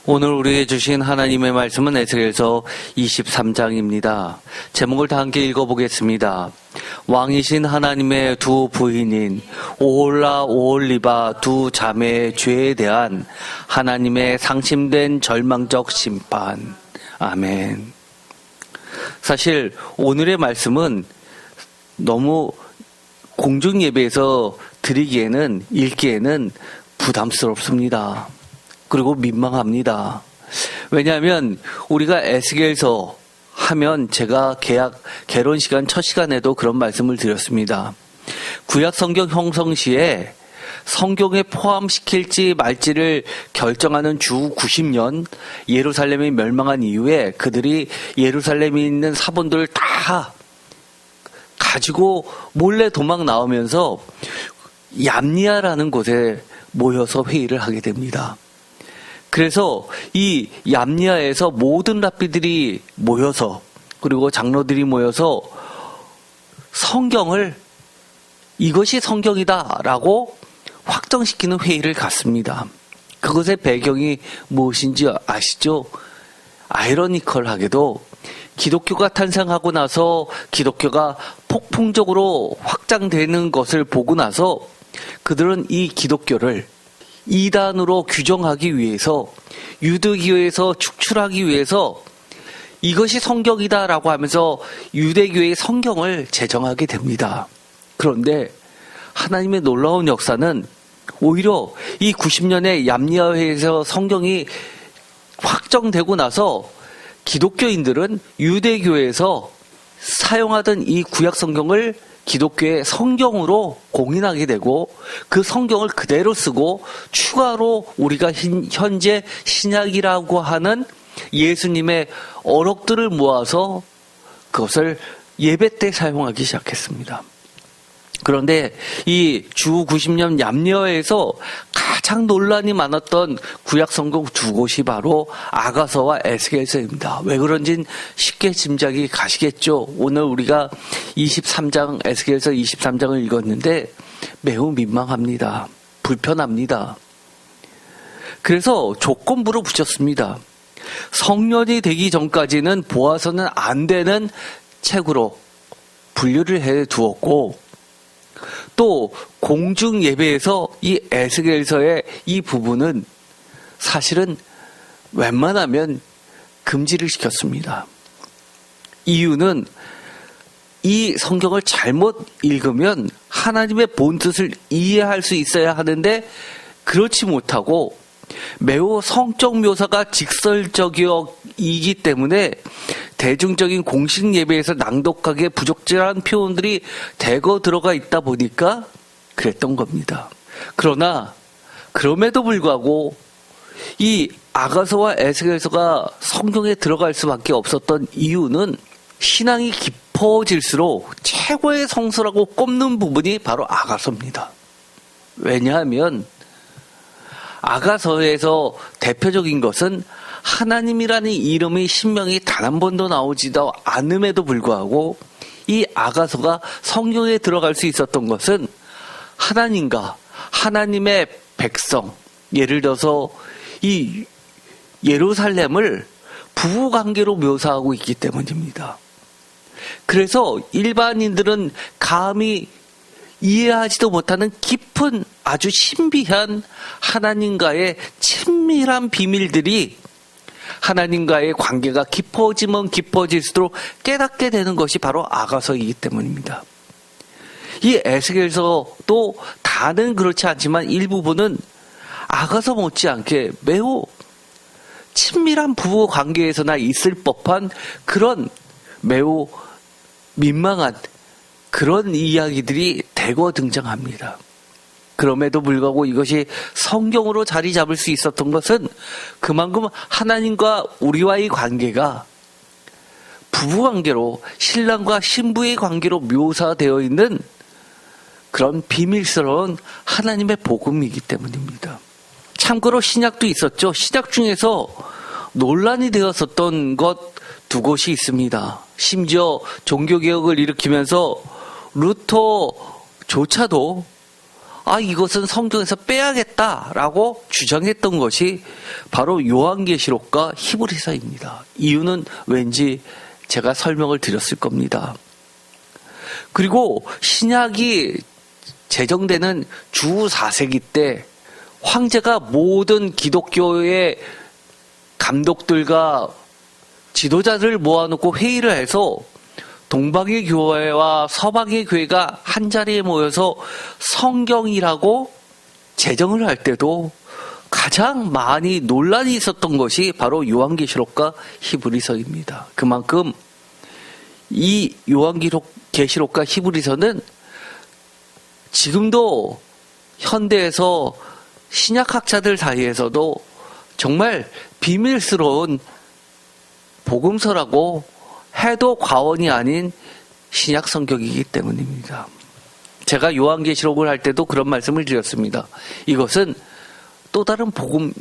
오늘 우리에게 주신 하나님의 말씀은 에스겔서 23장입니다. 제목을 다 함께 읽어보겠습니다. 왕이신 하나님의 두 부인인 오홀라 오홀리바 두 자매의 죄에 대한 하나님의 상심된 절망적 심판. 아멘. 사실 오늘의 말씀은 너무 공중예배에서 드리기에는, 읽기에는 부담스럽습니다. 그리고 민망합니다. 왜냐하면 우리가 에스겔서 하면 제가 개론 시간 첫 시간에도 그런 말씀을 드렸습니다. 구약 성경 형성 시에 성경에 포함시킬지 말지를 결정하는 주 90년 예루살렘이 멸망한 이후에 그들이 예루살렘에 있는 사본들을 다 가지고 몰래 도망 나오면서 얌니아라는 곳에 모여서 회의를 하게 됩니다. 그래서 이 얌니아에서 모든 랍비들이 모여서, 그리고 장로들이 모여서 성경을 이것이 성경이다라고 확정시키는 회의를 갖습니다. 그것의 배경이 무엇인지 아시죠? 아이러니컬하게도 기독교가 탄생하고 나서 기독교가 폭풍적으로 확장되는 것을 보고 나서 그들은 이 기독교를 이단으로 규정하기 위해서, 유대교에서 축출하기 위해서 이것이 성경이다라고 하면서 유대교의 성경을 제정하게 됩니다. 그런데 하나님의 놀라운 역사는 오히려 이 90년의 얌니아회에서 성경이 확정되고 나서 기독교인들은 유대교에서 사용하던 이 구약 성경을 기독교의 성경으로 공인하게 되고 그 성경을 그대로 쓰고 추가로 우리가 현재 신약이라고 하는 예수님의 어록들을 모아서 그것을 예배 때 사용하기 시작했습니다. 그런데 이 주 90년 얌니아에서 가장 논란이 많았던 구약 성경 두 곳이 바로 아가서와 에스겔서입니다. 왜 그런진 쉽게 짐작이 가시겠죠. 오늘 우리가 23장, 에스겔서 23장을 읽었는데 매우 민망합니다. 불편합니다. 그래서 조건부로 붙였습니다. 성년이 되기 전까지는 보아서는 안 되는 책으로 분류를 해 두었고, 또 공중 예배에서 이 에스겔서의 이 부분은 사실은 웬만하면 금지를 시켰습니다. 이유는 이 성경을 잘못 읽으면 하나님의 본뜻을 이해할 수 있어야 하는데 그렇지 못하고 매우 성적 묘사가 직설적이기 때문에 대중적인 공식 예배에서 낭독하기에 부적절한 표현들이 대거 들어가 있다 보니까 그랬던 겁니다. 그러나 그럼에도 불구하고 이 아가서와 에스겔서가 성경에 들어갈 수밖에 없었던 이유는 신앙이 깊어질수록 최고의 성서라고 꼽는 부분이 바로 아가서입니다. 왜냐하면 아가서에서 대표적인 것은 하나님이라는 이름의 신명이 단 한 번도 나오지도 않음에도 불구하고 이 아가서가 성경에 들어갈 수 있었던 것은 하나님과 하나님의 백성, 예를 들어서 이 예루살렘을 부부관계로 묘사하고 있기 때문입니다. 그래서 일반인들은 감히 이해하지도 못하는 깊은 아주 신비한 하나님과의 친밀한 비밀들이 하나님과의 관계가 깊어지면 깊어질수록 깨닫게 되는 것이 바로 아가서이기 때문입니다. 이 에스겔서도 다는 그렇지 않지만 일부분은 아가서 못지않게 매우 친밀한 부부 관계에서나 있을 법한 그런 매우 민망한 그런 이야기들이 대거 등장합니다. 그럼에도 불구하고 이것이 성경으로 자리 잡을 수 있었던 것은 그만큼 하나님과 우리와의 관계가 부부관계로, 신랑과 신부의 관계로 묘사되어 있는 그런 비밀스러운 하나님의 복음이기 때문입니다. 참고로 신약도 있었죠. 신약 중에서 논란이 되었었던 것 두 곳이 있습니다. 심지어 종교개혁을 일으키면서 루터조차도 이것은 성경에서 빼야겠다라고 주장했던 것이 바로 요한계시록과 히브리서입니다. 이유는 왠지 제가 설명을 드렸을 겁니다. 그리고 신약이 제정되는 주 4세기 때 황제가 모든 기독교의 감독들과 지도자들을 모아놓고 회의를 해서 동방의 교회와 서방의 교회가 한자리에 모여서 성경이라고 제정을 할 때도 가장 많이 논란이 있었던 것이 바로 요한계시록과 히브리서입니다. 그만큼 이 요한계시록과 히브리서는 지금도 현대에서 신약학자들 사이에서도 정말 비밀스러운 복음서라고 해도 과언이 아닌 신약 성경이기 때문입니다. 제가 요한계시록을 할 때도 그런 말씀을 드렸습니다. 이것은 또 다른 복음,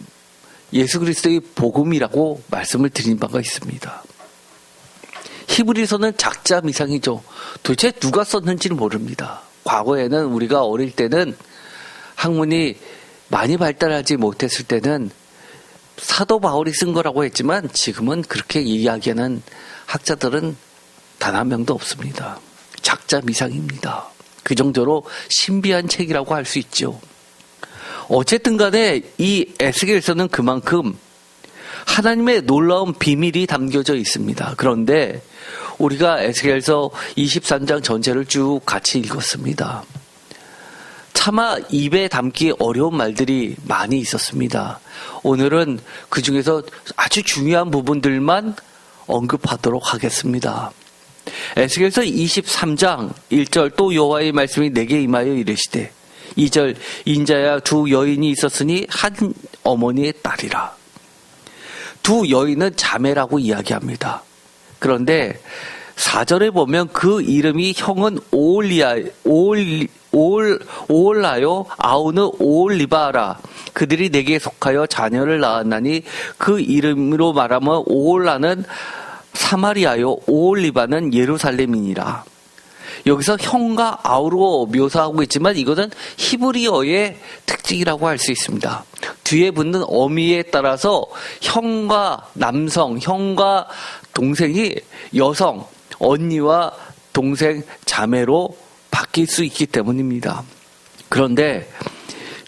예수 그리스도의 복음이라고 말씀을 드린 바가 있습니다. 히브리서는 작자 미상이죠. 도대체 누가 썼는지는 모릅니다. 과거에는 우리가 어릴 때는 학문이 많이 발달하지 못했을 때는 사도 바울이 쓴 거라고 했지만 지금은 그렇게 이야기하는 학자들은 단 한 명도 없습니다. 작자 미상입니다. 그 정도로 신비한 책이라고 할 수 있죠. 어쨌든 간에 이 에스겔서는 그만큼 하나님의 놀라운 비밀이 담겨져 있습니다. 그런데 우리가 에스겔서 23장 전체를 쭉 같이 읽었습니다. 차마 입에 담기 어려운 말들이 많이 있었습니다. 오늘은 그 중에서 아주 중요한 부분들만 언급하도록 하겠습니다. 에스겔서 23장 1절 또 여호와의 말씀이 내게 임하여 이르시되 2절 인자야 두 여인이 있었으니 한 어머니의 딸이라. 두 여인은 자매라고 이야기합니다. 그런데 4절에 보면 그 이름이 형은 오올라요 아우는 오올리바라. 그들이 내게 속하여 자녀를 낳았나니 그 이름으로 말하면 오올라는 사마리아요 오올리바는 예루살렘이니라. 여기서 형과 아우로 묘사하고 있지만 이것은 히브리어의 특징이라고 할 수 있습니다. 뒤에 붙는 어미에 따라서 형과 남성, 형과 동생이 여성, 언니와 동생, 자매로 바뀔 수 있기 때문입니다. 그런데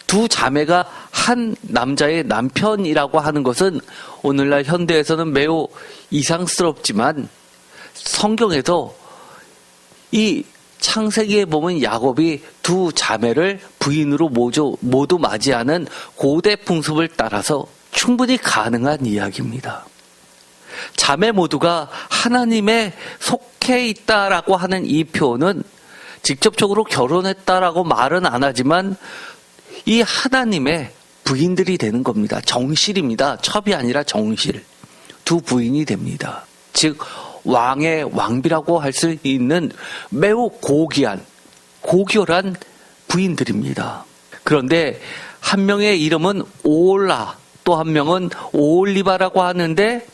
두 자매가 한 남자의 남편이라고 하는 것은 오늘날 현대에서는 매우 이상스럽지만 성경에서 이 창세기에 보면 야곱이 두 자매를 부인으로 모두 맞이하는 고대 풍습을 따라서 충분히 가능한 이야기입니다. 자매 모두가 하나님에 속해 있다라고 하는 이 표현은 직접적으로 결혼했다라고 말은 안 하지만 이 하나님의 부인들이 되는 겁니다. 정실입니다. 첩이 아니라 정실. 두 부인이 됩니다. 즉 왕의 왕비라고 할 수 있는 매우 고결한 부인들입니다. 그런데 한 명의 이름은 오올라, 또 한 명은 오올리바라고 하는데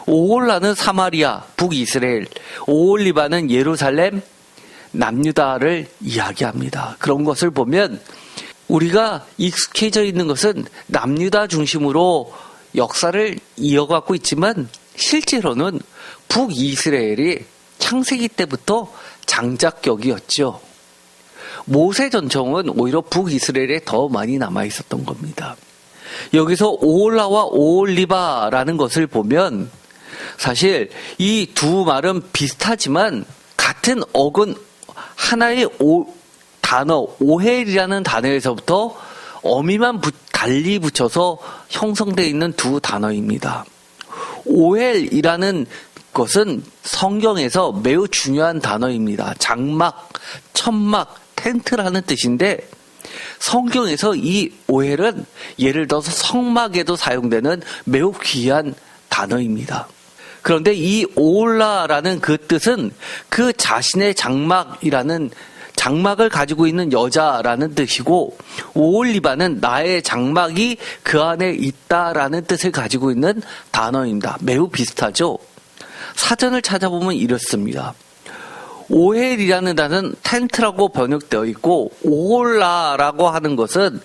오올라는 사마리아, 북이스라엘, 오올리바는 예루살렘, 남유다를 이야기합니다. 그런 것을 보면 우리가 익숙해져 있는 것은 남유다 중심으로 역사를 이어가고 있지만 실제로는 북이스라엘이 창세기 때부터 장작격이었죠. 모세 전통은 오히려 북이스라엘에 더 많이 남아 있었던 겁니다. 여기서 오올라와 오올리바라는 것을 보면 사실 이 두 말은 비슷하지만 같은 어근 하나의 단어 오헬이라는 단어에서부터 어미만 달리 붙여서 형성되어 있는 두 단어입니다. 오헬이라는 것은 성경에서 매우 중요한 단어입니다. 장막, 천막, 텐트라는 뜻인데 성경에서 이 오헬은 예를 들어서 성막에도 사용되는 매우 귀한 단어입니다. 그런데 이 오올라라는 그 뜻은 그 자신의 장막이라는 장막을 가지고 있는 여자라는 뜻이고 오올리바는 나의 장막이 그 안에 있다라는 뜻을 가지고 있는 단어입니다. 매우 비슷하죠? 사전을 찾아보면 이렇습니다. 오헬이라는 단어는 텐트라고 번역되어 있고 오홀라라고 하는 것은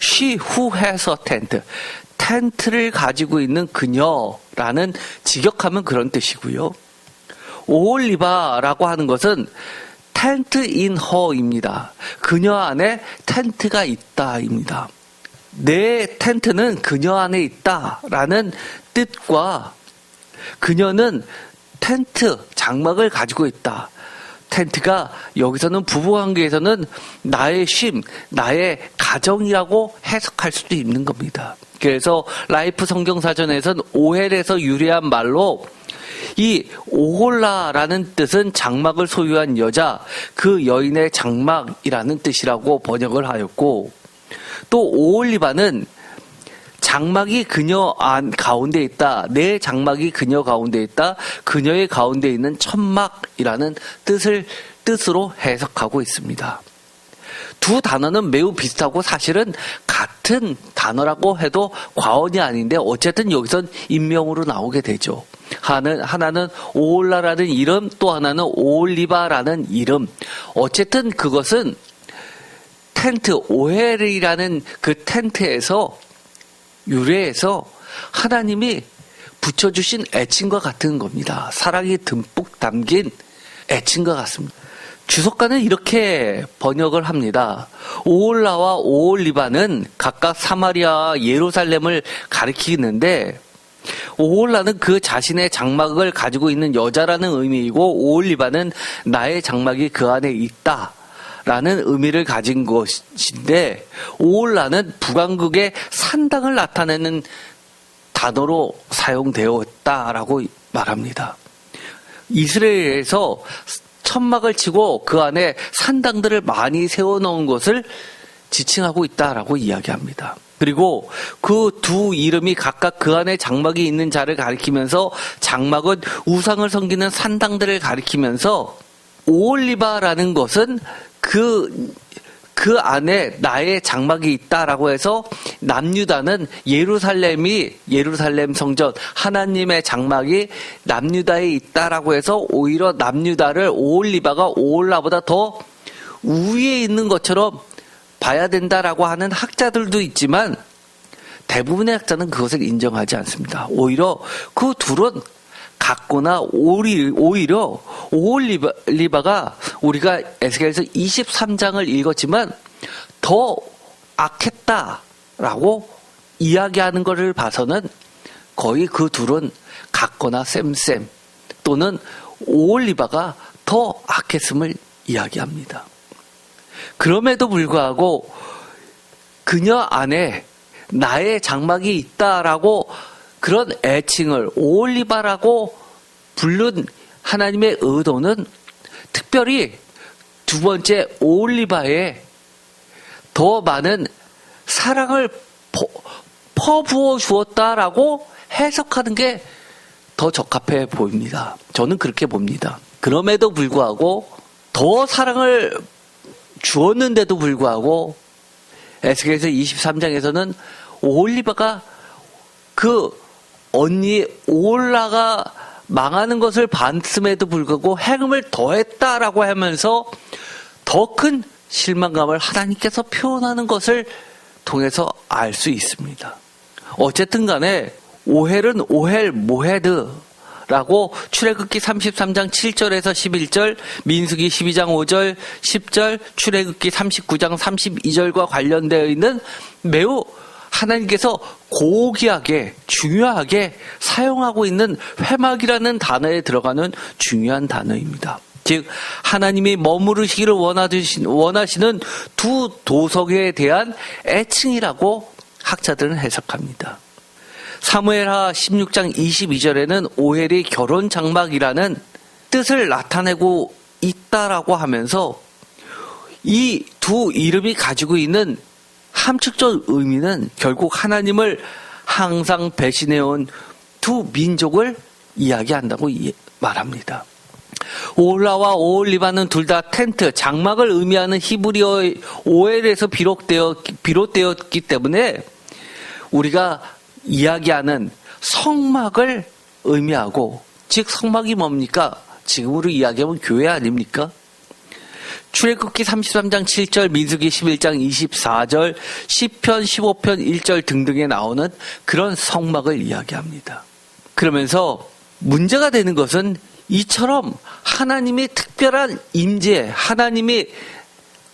she who has a tent, 텐트를 가지고 있는 그녀라는 직역하면 그런 뜻이고요. 오홀리바라고 하는 것은 텐트 in her입니다. 그녀 안에 텐트가 있다입니다. 내 텐트는 그녀 안에 있다라는 뜻과 그녀는 텐트, 장막을 가지고 있다. 텐트가 여기서는 부부관계에서는 나의 쉼, 나의 가정이라고 해석할 수도 있는 겁니다. 그래서 라이프 성경사전에서는 오헬에서 유래한 말로 이 오홀라라는 뜻은 장막을 소유한 여자, 그 여인의 장막이라는 뜻이라고 번역을 하였고, 또 오홀리바는 장막이 그녀 가운데 있다, 내 장막이 그녀 가운데 있다, 그녀의 가운데 있는 천막이라는 뜻으로 해석하고 있습니다. 두 단어는 매우 비슷하고 사실은 같은 단어라고 해도 과언이 아닌데 어쨌든 여기선 인명으로 나오게 되죠. 하나는 오홀라라는 이름, 또 하나는 오홀리바라는 이름. 어쨌든 그것은 텐트, 오헬이라는 그 텐트에서 유래해서 하나님이 붙여주신 애칭과 같은 겁니다. 사랑이 듬뿍 담긴 애칭과 같습니다. 주석가는 이렇게 번역을 합니다. 오홀라와 오홀리바는 각각 사마리아와 예루살렘을 가리키는데 오홀라는 그 자신의 장막을 가지고 있는 여자라는 의미이고 오홀리바는 나의 장막이 그 안에 있다 라는 의미를 가진 것인데 오홀라는 북왕국의 산당을 나타내는 단어로 사용되었다라고 말합니다. 이스라엘에서 천막을 치고 그 안에 산당들을 많이 세워놓은 것을 지칭하고 있다라고 이야기합니다. 그리고 그 두 이름이 각각 그 안에 장막이 있는 자를 가리키면서 장막은 우상을 섬기는 산당들을 가리키면서 오홀리바라는 것은 그 안에 나의 장막이 있다라고 해서 남유다는 예루살렘 성전 하나님의 장막이 남유다에 있다라고 해서 오히려 남유다를 오홀리바가 오홀라보다 더 우위에 있는 것처럼 봐야 된다라고 하는 학자들도 있지만 대부분의 학자는 그것을 인정하지 않습니다. 오히려 그 둘은 같거나 오히려 오홀리바가 우리가 에스겔서 23장을 읽었지만 더 악했다라고 이야기하는 것을 봐서는 거의 그 둘은 같거나 쌤 또는 오홀리바가 더 악했음을 이야기합니다. 그럼에도 불구하고 그녀 안에 나의 장막이 있다라고 그런 애칭을 오홀리바라고 부른 하나님의 의도는 특별히 두 번째 오홀리바에 더 많은 사랑을 퍼부어 주었다라고 해석하는 게 더 적합해 보입니다. 저는 그렇게 봅니다. 그럼에도 불구하고 더 사랑을 주었는데도 불구하고 에스겔서 23장에서는 오홀리바가 그 언니 오홀라가 망하는 것을 봤음에도 불구하고 행음을 더했다라고 하면서 더 큰 실망감을 하나님께서 표현하는 것을 통해서 알 수 있습니다. 어쨌든 간에 오헬은 오헬 모헤드라고 출애굽기 33장 7절에서 11절, 민수기 12장 5절, 10절, 출애굽기 39장 32절과 관련되어 있는 매우 하나님께서 고귀하게 중요하게 사용하고 있는 회막이라는 단어에 들어가는 중요한 단어입니다. 즉 하나님이 머무르시기를 원하시는 두 도성에 대한 애칭이라고 학자들은 해석합니다. 사무엘하 16장 22절에는 오헬이 결혼 장막이라는 뜻을 나타내고 있다라고 하면서 이 두 이름이 가지고 있는 함축적 의미는 결국 하나님을 항상 배신해온 두 민족을 이야기한다고 말합니다. 오홀라와 오홀리바는 둘 다 텐트, 장막을 의미하는 히브리어의 오헬에서 비롯되었기 때문에 우리가 이야기하는 성막을 의미하고, 즉 성막이 뭡니까? 지금으로 이야기하면 교회 아닙니까? 출애굽기 33장 7절, 민수기 11장 24절, 시편 15편 1절 등등에 나오는 그런 성막을 이야기합니다. 그러면서 문제가 되는 것은 이처럼 하나님의 특별한 임재, 하나님이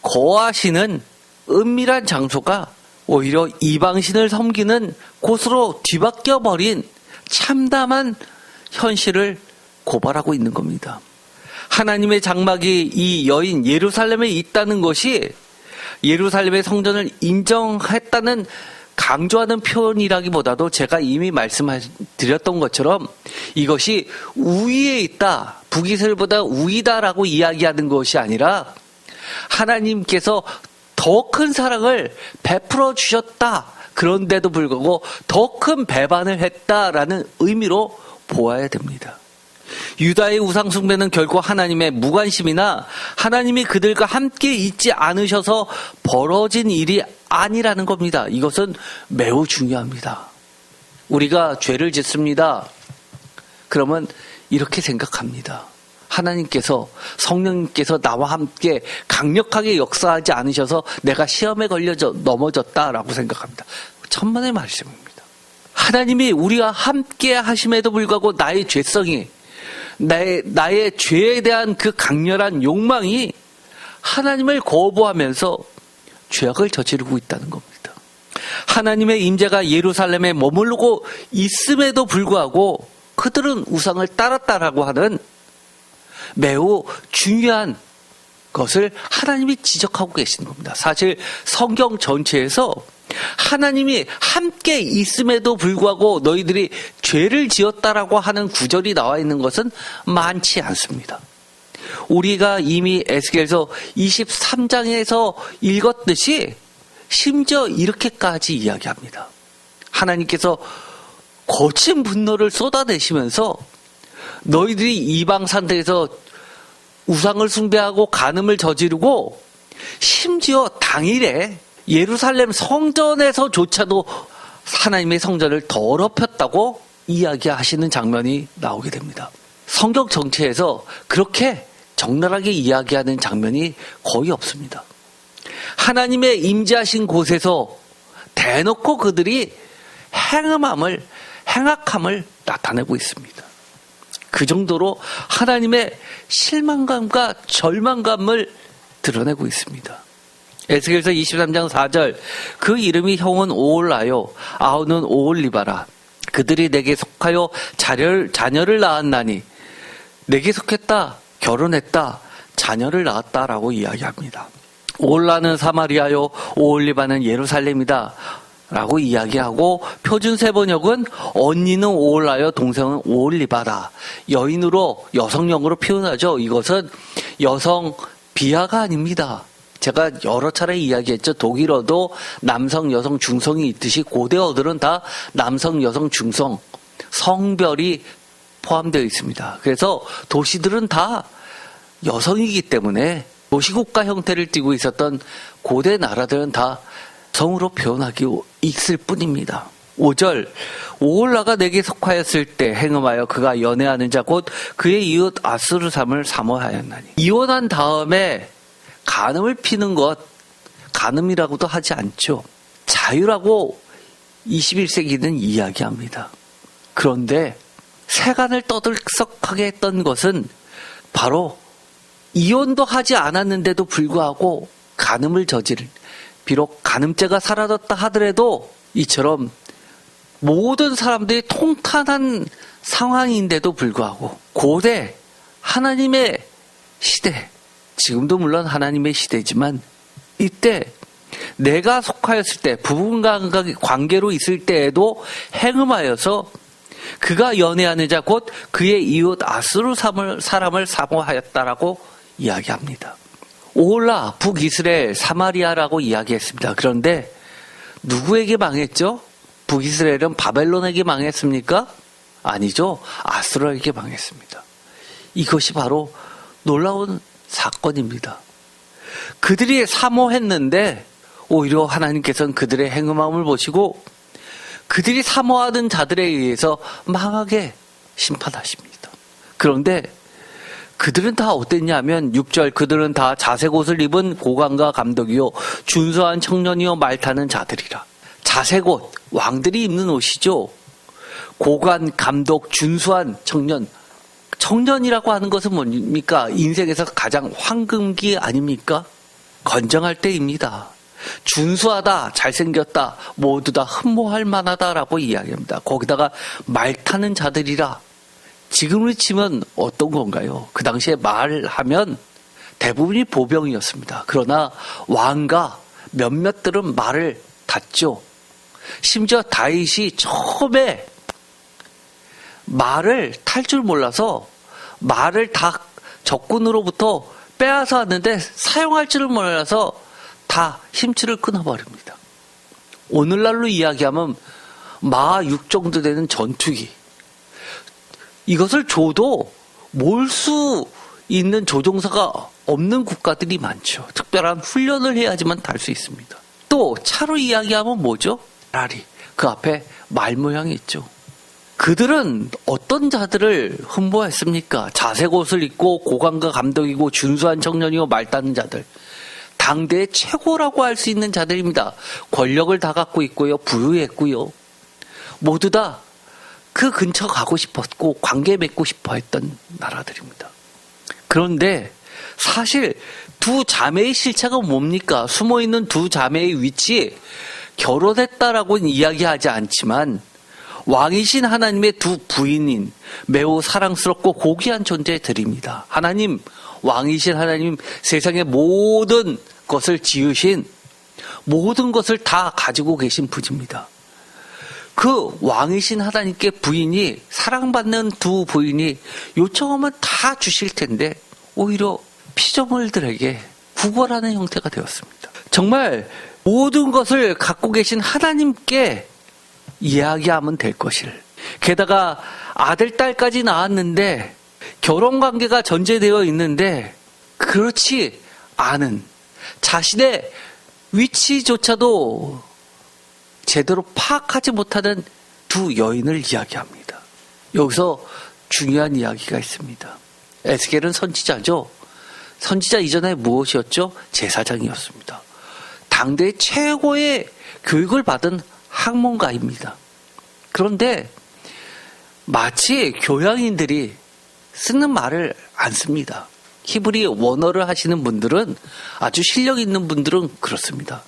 거하시는 은밀한 장소가 오히려 이방신을 섬기는 곳으로 뒤바뀌어 버린 참담한 현실을 고발하고 있는 겁니다. 하나님의 장막이 이 여인 예루살렘에 있다는 것이 예루살렘의 성전을 인정했다는 강조하는 표현이라기보다도 제가 이미 말씀드렸던 것처럼 이것이 우위에 있다, 북이스라엘보다 우위다라고 이야기하는 것이 아니라 하나님께서 더 큰 사랑을 베풀어 주셨다, 그런데도 불구하고 더 큰 배반을 했다라는 의미로 보아야 됩니다. 유다의 우상 숭배는 결코 하나님의 무관심이나 하나님이 그들과 함께 있지 않으셔서 벌어진 일이 아니라는 겁니다. 이것은 매우 중요합니다. 우리가 죄를 짓습니다. 그러면 이렇게 생각합니다. 하나님께서, 성령님께서 나와 함께 강력하게 역사하지 않으셔서 내가 시험에 걸려 넘어졌다라고 생각합니다. 천만의 말씀입니다. 하나님이 우리와 함께 하심에도 불구하고 나의 죄성이, 나의 죄에 대한 그 강렬한 욕망이 하나님을 거부하면서 죄악을 저지르고 있다는 겁니다. 하나님의 임재가 예루살렘에 머무르고 있음에도 불구하고 그들은 우상을 따랐다라고 하는 매우 중요한 것을 하나님이 지적하고 계시는 겁니다. 사실 성경 전체에서 하나님이 함께 있음에도 불구하고 너희들이 죄를 지었다라고 하는 구절이 나와 있는 것은 많지 않습니다. 우리가 이미 에스겔서 23장에서 읽었듯이 심지어 이렇게까지 이야기합니다. 하나님께서 거친 분노를 쏟아내시면서 너희들이 이방 산들에서 우상을 숭배하고 간음을 저지르고 심지어 당일에 예루살렘 성전에서조차도 하나님의 성전을 더럽혔다고 이야기하시는 장면이 나오게 됩니다. 성경 전체에서 그렇게 적나라하게 이야기하는 장면이 거의 없습니다. 하나님의 임재하신 곳에서 대놓고 그들이 행악함을 나타내고 있습니다. 그 정도로 하나님의 실망감과 절망감을 드러내고 있습니다. 에스겔서 23장 4절, 그 이름이 형은 오올라요, 아우는 오올리바라. 그들이 내게 속하여 자녀를 낳았나니, 내게 속했다, 결혼했다, 자녀를 낳았다라고 이야기합니다. 오올라는 사마리아요, 오올리바는 예루살렘이다 라고 이야기하고, 표준 세번역은 언니는 오올라요, 동생은 오올리바다. 여인으로, 여성형으로 표현하죠. 이것은 여성 비하가 아닙니다. 제가 여러 차례 이야기했죠. 독일어도 남성, 여성, 중성이 있듯이 고대어들은 다 남성, 여성, 중성, 성별이 포함되어 있습니다. 그래서 도시들은 다 여성이기 때문에 도시국가 형태를 띠고 있었던 고대 나라들은 다 성으로 표현하기 있을 뿐입니다. 5절, 오올라가 내게 속하였을 때 행음하여 그가 연애하는 자 곧 그의 이웃 아스루삼을 사모하였나니. 이혼한 다음에 간음을 피는 것, 간음이라고도 하지 않죠. 자유라고 21세기는 이야기합니다. 그런데 세간을 떠들썩하게 했던 것은 바로 이혼도 하지 않았는데도 불구하고 간음을 저지른, 비록 간음죄가 사라졌다 하더라도 이처럼 모든 사람들이 통탄한 상황인데도 불구하고 고대 하나님의 시대, 지금도 물론 하나님의 시대지만 이때 내가 속하였을 때, 부부간의 관계로 있을 때에도 행음하여서 그가 연애하는 자 곧 그의 이웃 아스루 사람을 사모하였다라고 이야기합니다. 오올라, 북이스라엘, 사마리아라고 이야기했습니다. 그런데 누구에게 망했죠? 북이스라엘은 바벨론에게 망했습니까? 아니죠. 아스루에게 망했습니다. 이것이 바로 놀라운 사건입니다. 그들이 사모했는데 오히려 하나님께서는 그들의 행음함을 보시고 그들이 사모하던 자들에 의해서 망하게 심판하십니다. 그런데 그들은 다 어땠냐면 6절 그들은 다 자색 옷을 입은 고관과 감독이요 준수한 청년이요 말타는 자들이라. 자색 옷, 왕들이 입는 옷이죠. 고관, 감독, 준수한 청년. 청년이라고 하는 것은 뭡니까? 인생에서 가장 황금기 아닙니까? 건정할 때입니다. 준수하다, 잘생겼다, 모두 다 흠모할 만하다라고 이야기합니다. 거기다가 말타는 자들이라. 지금으로 치면 어떤 건가요? 그 당시에 말하면 대부분이 보병이었습니다. 그러나 왕과 몇몇들은 말을 탔죠. 심지어 다윗이 처음에 말을 탈 줄 몰라서 말을 다 적군으로부터 빼앗아 왔는데 사용할 줄을 몰라서 다 힘줄을 끊어버립니다. 오늘날로 이야기하면 마 6 정도 되는 전투기. 이것을 줘도 몰 수 있는 조종사가 없는 국가들이 많죠. 특별한 훈련을 해야지만 탈 수 있습니다. 또 차로 이야기하면 뭐죠? 라리. 그 앞에 말 모양이 있죠. 그들은 어떤 자들을 흠모했습니까? 자색 옷을 입고 고관과 감독이고 준수한 청년이고 말따는 자들. 당대의 최고라고 할 수 있는 자들입니다. 권력을 다 갖고 있고요. 부유했고요. 모두 다 그 근처 가고 싶었고 관계 맺고 싶어 했던 나라들입니다. 그런데 사실 두 자매의 실체가 뭡니까? 숨어있는 두 자매의 위치, 결혼했다라고는 이야기하지 않지만 왕이신 하나님의 두 부인인 매우 사랑스럽고 고귀한 존재들입니다. 하나님, 왕이신 하나님, 세상의 모든 것을 지으신 모든 것을 다 가지고 계신 분입니다. 그 왕이신 하나님께 부인이, 사랑받는 두 부인이 요청하면 다 주실 텐데 오히려 피조물들에게 구걸하는 형태가 되었습니다. 정말 모든 것을 갖고 계신 하나님께 이야기하면 될 것을. 게다가 아들, 딸까지 낳았는데 결혼관계가 전제되어 있는데 그렇지 않은, 자신의 위치조차도 제대로 파악하지 못하는 두 여인을 이야기합니다. 여기서 중요한 이야기가 있습니다. 에스겔은 선지자죠. 선지자 이전에 무엇이었죠? 제사장이었습니다. 당대 최고의 교육을 받은 학문가입니다. 그런데 마치 교양인들이 쓰는 말을 안 씁니다. 히브리 원어를 하시는 분들은, 아주 실력 있는 분들은 그렇습니다.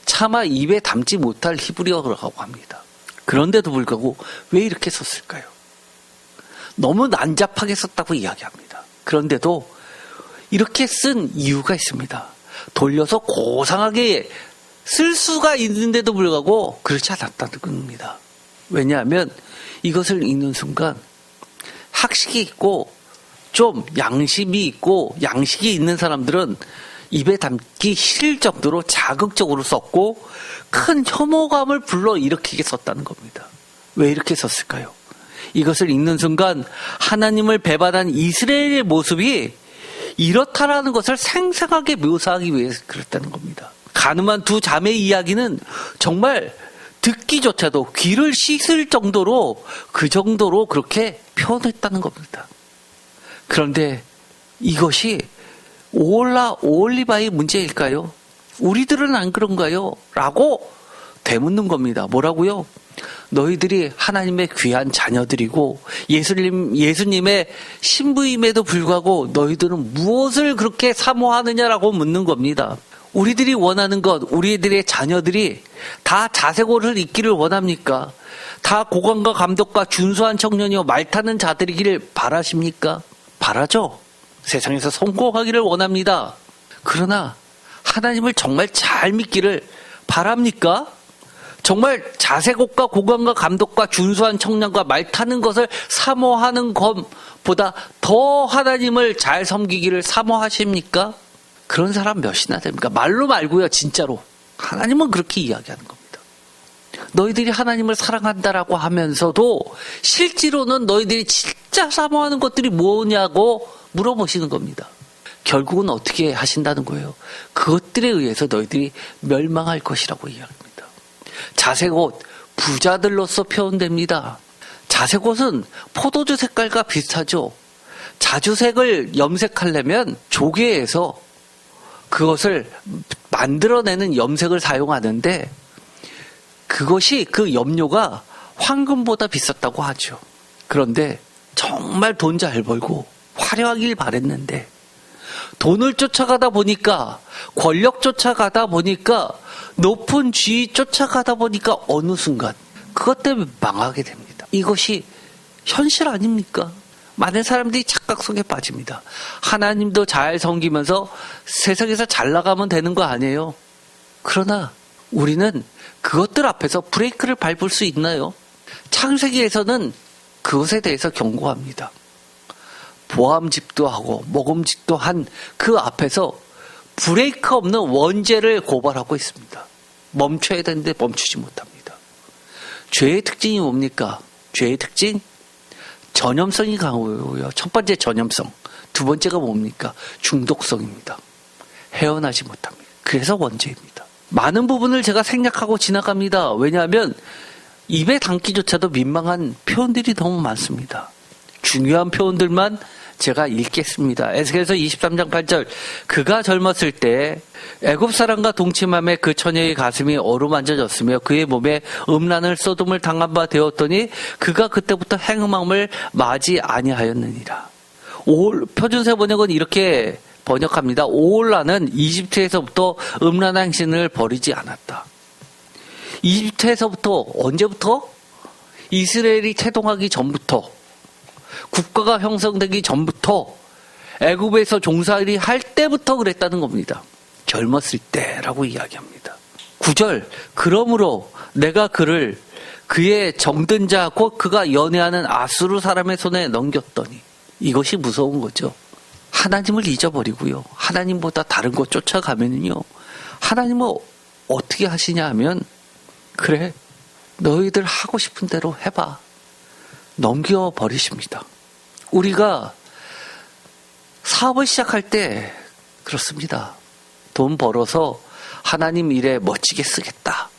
차마 입에 담지 못할 히브리어라고 합니다. 그런데도 불구하고 왜 이렇게 썼을까요? 너무 난잡하게 썼다고 이야기합니다. 그런데도 이렇게 쓴 이유가 있습니다. 돌려서 고상하게 쓸 수가 있는데도 불구하고 그렇지 않았다는 겁니다. 왜냐하면 이것을 읽는 순간 학식이 있고 좀 양심이 있고 양식이 있는 사람들은 입에 담기 싫을 정도로 자극적으로 썼고 큰 혐오감을 불러일으키게 썼다는 겁니다. 왜 이렇게 썼을까요? 이것을 읽는 순간 하나님을 배반한 이스라엘의 모습이 이렇다라는 것을 생생하게 묘사하기 위해서 그랬다는 겁니다. 가늠한 두 자매의 이야기는 정말 듣기조차도 귀를 씻을 정도로, 그 정도로 그렇게 표현했다는 겁니다. 그런데 이것이 오홀리바의 문제일까요? 우리들은 안 그런가요? 라고 되묻는 겁니다. 뭐라고요? 너희들이 하나님의 귀한 자녀들이고 예수님의 신부임에도 불구하고 너희들은 무엇을 그렇게 사모하느냐라고 묻는 겁니다. 우리들이 원하는 것, 우리들의 자녀들이 다 자색옷을 입기를 원합니까? 다 고관과 감독과 준수한 청년이요 말타는 자들이기를 바라십니까? 바라죠. 세상에서 성공하기를 원합니다. 그러나 하나님을 정말 잘 믿기를 바랍니까? 정말 자색옷과 고관과 감독과 준수한 청년과 말타는 것을 사모하는 것보다 더 하나님을 잘 섬기기를 사모하십니까? 그런 사람 몇이나 됩니까? 말로 말고요, 진짜로. 하나님은 그렇게 이야기하는 겁니다. 너희들이 하나님을 사랑한다라고 하면서도 실제로는 너희들이 진짜 사모하는 것들이 뭐냐고 물어보시는 겁니다. 결국은 어떻게 하신다는 거예요? 그것들에 의해서 너희들이 멸망할 것이라고 이야기합니다. 자색옷, 부자들로서 표현됩니다. 자색옷은 포도주 색깔과 비슷하죠. 자주색을 염색하려면 조개에서 그것을 만들어내는 염색을 사용하는데 그것이 그 염료가 황금보다 비쌌다고 하죠. 그런데 정말 돈 잘 벌고 화려하길 바랬는데 돈을 쫓아가다 보니까 권력 쫓아가다 보니까 높은 지위 쫓아가다 보니까 어느 순간 그것 때문에 망하게 됩니다. 이것이 현실 아닙니까? 많은 사람들이 착각 속에 빠집니다. 하나님도 잘 섬기면서 세상에서 잘 나가면 되는 거 아니에요? 그러나 우리는 그것들 앞에서 브레이크를 밟을 수 있나요? 창세기에서는 그것에 대해서 경고합니다. 보암직도 하고 모금직도 한 그 앞에서 브레이크 없는 원죄를 고발하고 있습니다. 멈춰야 되는데 멈추지 못합니다. 죄의 특징이 뭡니까? 죄의 특징? 전염성이 강하고요. 첫 번째 전염성. 두 번째가 뭡니까? 중독성입니다. 헤어나지 못합니다. 그래서 원죄입니다. 많은 부분을 제가 생략하고 지나갑니다. 왜냐하면 입에 담기조차도 민망한 표현들이 너무 많습니다. 중요한 표현들만 제가 읽겠습니다. 에스겔서 23장 8절 그가 젊었을 때 애굽 사람과 동침함에 그 처녀의 가슴이 어루만져졌으며 그의 몸에 음란을 쏟음을 당한 바 되었더니 그가 그때부터 행음함을 맞이 아니하였느니라. 표준세 번역은 이렇게 번역합니다. 오홀라는 이집트에서부터 음란한 행신을 벌이지 않았다. 이집트에서부터 언제부터? 이스라엘이 태동하기 전부터 국가가 형성되기 전부터 애굽에서 종살이 할 때부터 그랬다는 겁니다. 젊었을 때라고 이야기합니다. 9절 그러므로 내가 그를 그의 정든 자 곧 그가 연애하는 아수르 사람의 손에 넘겼더니 이것이 무서운 거죠. 하나님을 잊어버리고요. 하나님보다 다른 것 쫓아가면요. 하나님은 어떻게 하시냐 하면 그래 너희들 하고 싶은 대로 해봐. 넘겨버리십니다. 우리가 사업을 시작할 때 그렇습니다. 돈 벌어서 하나님 일에 멋지게 쓰겠다.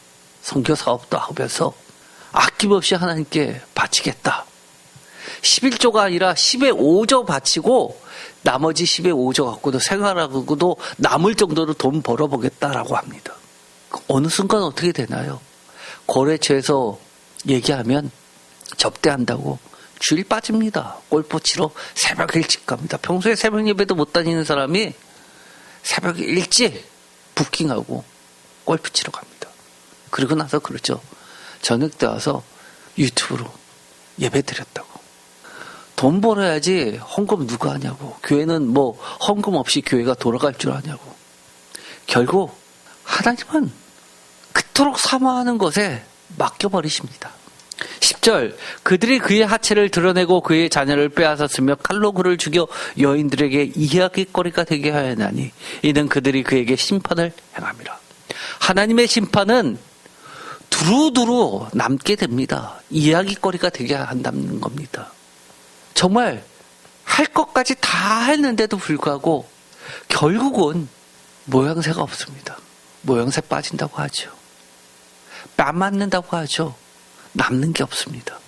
선교 사업도 하면서 아낌없이 하나님께 바치겠다. 11조가 아니라 10의 5조 바치고 나머지 10의 5조 갖고도 생활하고도 남을 정도로 돈 벌어보겠다라고 합니다. 어느 순간 어떻게 되나요? 거래처에서 얘기하면 접대한다고 주일 빠집니다. 골프 치러 새벽 일찍 갑니다. 평소에 새벽 예배도 못 다니는 사람이 새벽 일찍 부킹하고 골프 치러 갑니다. 그리고 나서 그러죠. 저녁 때 와서 유튜브로 예배 드렸다고. 돈 벌어야지 헌금 누가 하냐고. 교회는 뭐 헌금 없이 교회가 돌아갈 줄 아냐고. 결국 하나님은 그토록 사모하는 것에 맡겨버리십니다. 10절 그들이 그의 하체를 드러내고 그의 자녀를 빼앗았으며 칼로 그를 죽여 여인들에게 이야기거리가 되게 하였나니 이는 그들이 그에게 심판을 행함이라. 하나님의 심판은 두루두루 남게 됩니다. 이야기거리가 되게 한다는 겁니다. 정말 할 것까지 다 했는데도 불구하고 결국은 모양새가 없습니다. 모양새 빠진다고 하죠. 뺨 맞는다고 하죠. 남는 게 없습니다.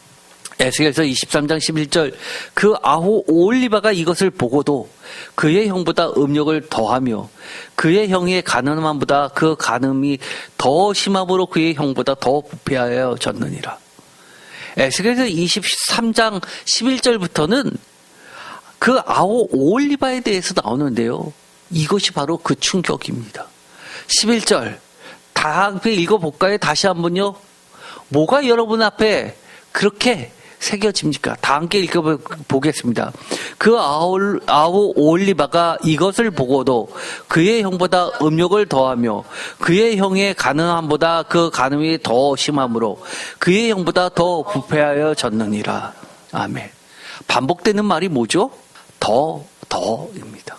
에스겔서 23장 11절 그 아호 오홀리바가 이것을 보고도 그의 형보다 음욕을 더하며 그의 형의 가늠함보다 그 가늠이 더 심함으로 그의 형보다 더 부패하여 졌느니라. 에스겔서 23장 11절부터는 그 아호 오홀리바에 대해서 나오는데요. 이것이 바로 그 충격입니다. 11절 다 함께 읽어볼까요? 다시 한번요. 뭐가 여러분 앞에 그렇게 새겨집니까? 다 함께 읽어보겠습니다. 그 아호 오홀리바가 이것을 보고도 그의 형보다 음욕을 더하며 그의 형의 가늠함보다 그 가늠이 더 심함으로 그의 형보다 더 부패하여 졌느니라. 아멘. 반복되는 말이 뭐죠? 더입니다.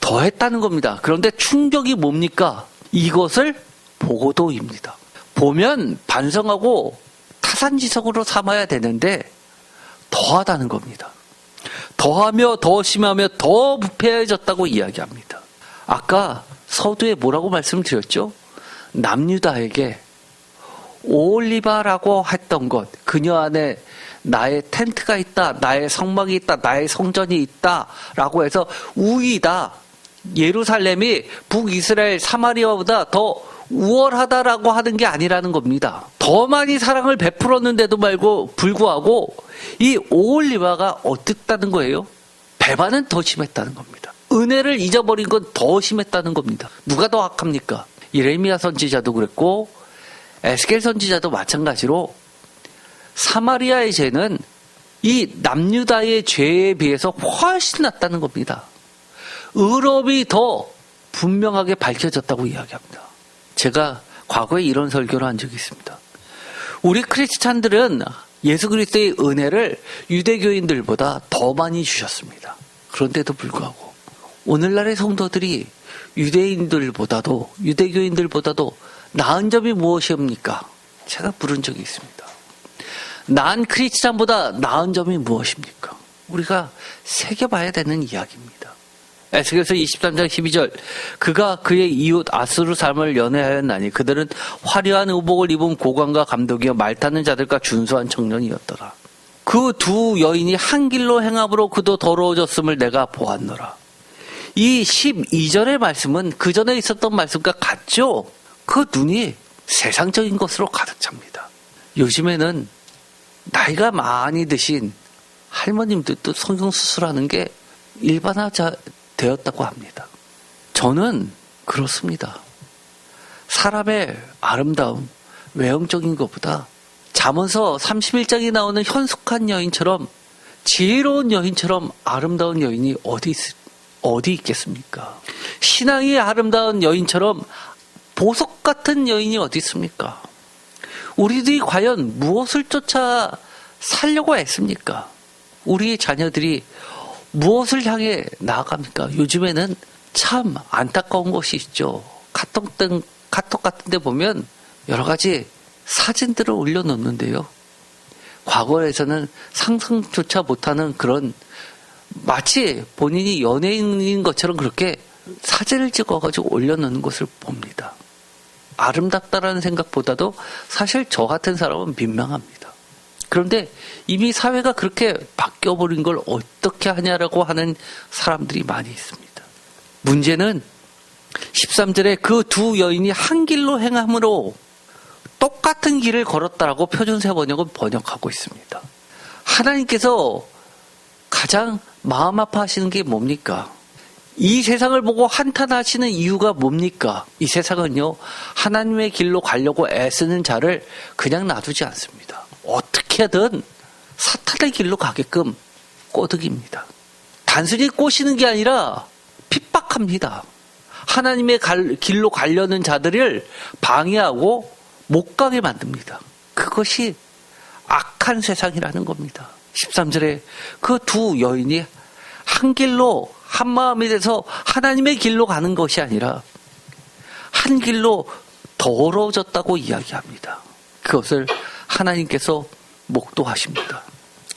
더했다는 겁니다. 그런데 충격이 뭡니까? 이것을 보고도입니다. 보면 반성하고 타산지석으로 삼아야 되는데 더하다는 겁니다. 더하며 더 심하며 더 부패해졌다고 이야기합니다. 아까 서두에 뭐라고 말씀드렸죠? 남유다에게 오홀리바라고 했던 것, 그녀 안에 나의 텐트가 있다, 나의 성막이 있다, 나의 성전이 있다라고 해서 우위다. 예루살렘이 북이스라엘 사마리아보다 더 우월하다라고 하는 게 아니라는 겁니다. 더 많이 사랑을 베풀었는데도 말고 불구하고 이 오홀리바가 어땠다는 거예요? 배반은 더 심했다는 겁니다. 은혜를 잊어버린 건 더 심했다는 겁니다. 누가 더 악합니까? 예레미야 선지자도 그랬고 에스겔 선지자도 마찬가지로 사마리아의 죄는 이 남유다의 죄에 비해서 훨씬 낫다는 겁니다. 의롭이 더 분명하게 밝혀졌다고 이야기합니다. 제가 과거에 이런 설교를 한 적이 있습니다. 우리 크리스찬들은 예수 그리스도의 은혜를 유대교인들보다 더 많이 주셨습니다. 그런데도 불구하고 오늘날의 성도들이 유대교인들보다도 나은 점이 무엇입니까? 제가 물은 적이 있습니다. 나은 크리스찬보다 나은 점이 무엇입니까? 우리가 새겨봐야 되는 이야기입니다. 에스겔서 23장 12절 그가 그의 이웃 아수르 사람을 연애하였나니 그들은 화려한 의복을 입은 고관과 감독이여 말 타는 자들과 준수한 청년이었더라. 그 두 여인이 한 길로 행함으로 그도 더러워졌음을 내가 보았노라. 이 12절의 말씀은 그 전에 있었던 말씀과 같죠? 그 눈이 세상적인 것으로 가득 찹니다. 요즘에는 나이가 많이 드신 할머님들도 성형수술하는 게 일반화되었다고 합니다. 저는 그렇습니다. 사람의 아름다움, 외형적인 것보다 잠언서 31장에 나오는 현숙한 여인처럼 지혜로운 여인처럼 아름다운 여인이 어디 있겠습니까? 신앙이 아름다운 여인처럼 보석 같은 여인이 어디 있습니까? 우리들이 과연 무엇을 쫓아 살려고 애씁니까? 우리의 자녀들이 무엇을 향해 나아갑니까? 요즘에는 참 안타까운 것이 있죠. 카톡 같은 데 보면 여러 가지 사진들을 올려놓는데요. 과거에서는 상상조차 못하는 그런 마치 본인이 연예인인 것처럼 그렇게 사진을 찍어가지고 올려놓는 것을 봅니다. 아름답다라는 생각보다도 사실 저 같은 사람은 민망합니다. 그런데 이미 사회가 그렇게 바뀌어버린 걸 어떻게 하냐라고 하는 사람들이 많이 있습니다. 문제는 13절에 그 두 여인이 한 길로 행함으로 똑같은 길을 걸었다라고 표준세 번역은 번역하고 있습니다. 하나님께서 가장 마음 아파하시는 게 뭡니까? 이 세상을 보고 한탄하시는 이유가 뭡니까? 이 세상은요, 하나님의 길로 가려고 애쓰는 자를 그냥 놔두지 않습니다. 어떻게든 사탄의 길로 가게끔 꼬드깁니다. 단순히 꼬시는 게 아니라 핍박합니다. 하나님의 길로 가려는 자들을 방해하고 못 가게 만듭니다. 그것이 악한 세상이라는 겁니다. 13절에 그 두 여인이 한 길로 한 마음이 돼서 하나님의 길로 가는 것이 아니라 한 길로 더러워졌다고 이야기합니다. 그것을 하나님께서 목도하십니다.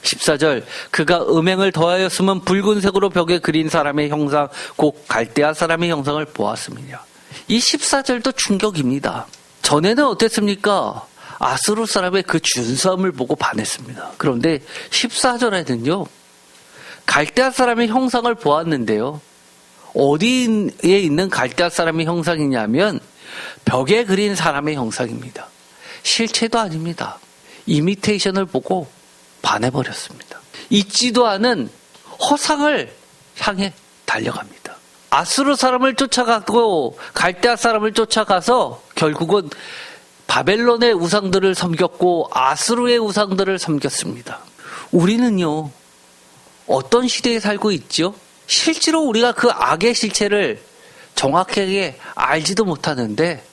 14절 그가 음행을 더하였으면 붉은색으로 벽에 그린 사람의 형상 곧 갈대아 사람의 형상을 보았음이냐. 이 14절도 충격입니다. 전에는 어땠습니까? 아수르 사람의 그 준수함을 보고 반했습니다. 그런데 14절에는요. 갈대아 사람의 형상을 보았는데요. 어디에 있는 갈대아 사람의 형상이냐면 벽에 그린 사람의 형상입니다. 실체도 아닙니다. 이미테이션을 보고 반해버렸습니다. 있지도 않은 허상을 향해 달려갑니다. 아수르 사람을 쫓아가고 갈대아 사람을 쫓아가서 결국은 바벨론의 우상들을 섬겼고 아수르의 우상들을 섬겼습니다. 우리는요. 어떤 시대에 살고 있죠? 실제로 우리가 그 악의 실체를 정확하게 알지도 못하는데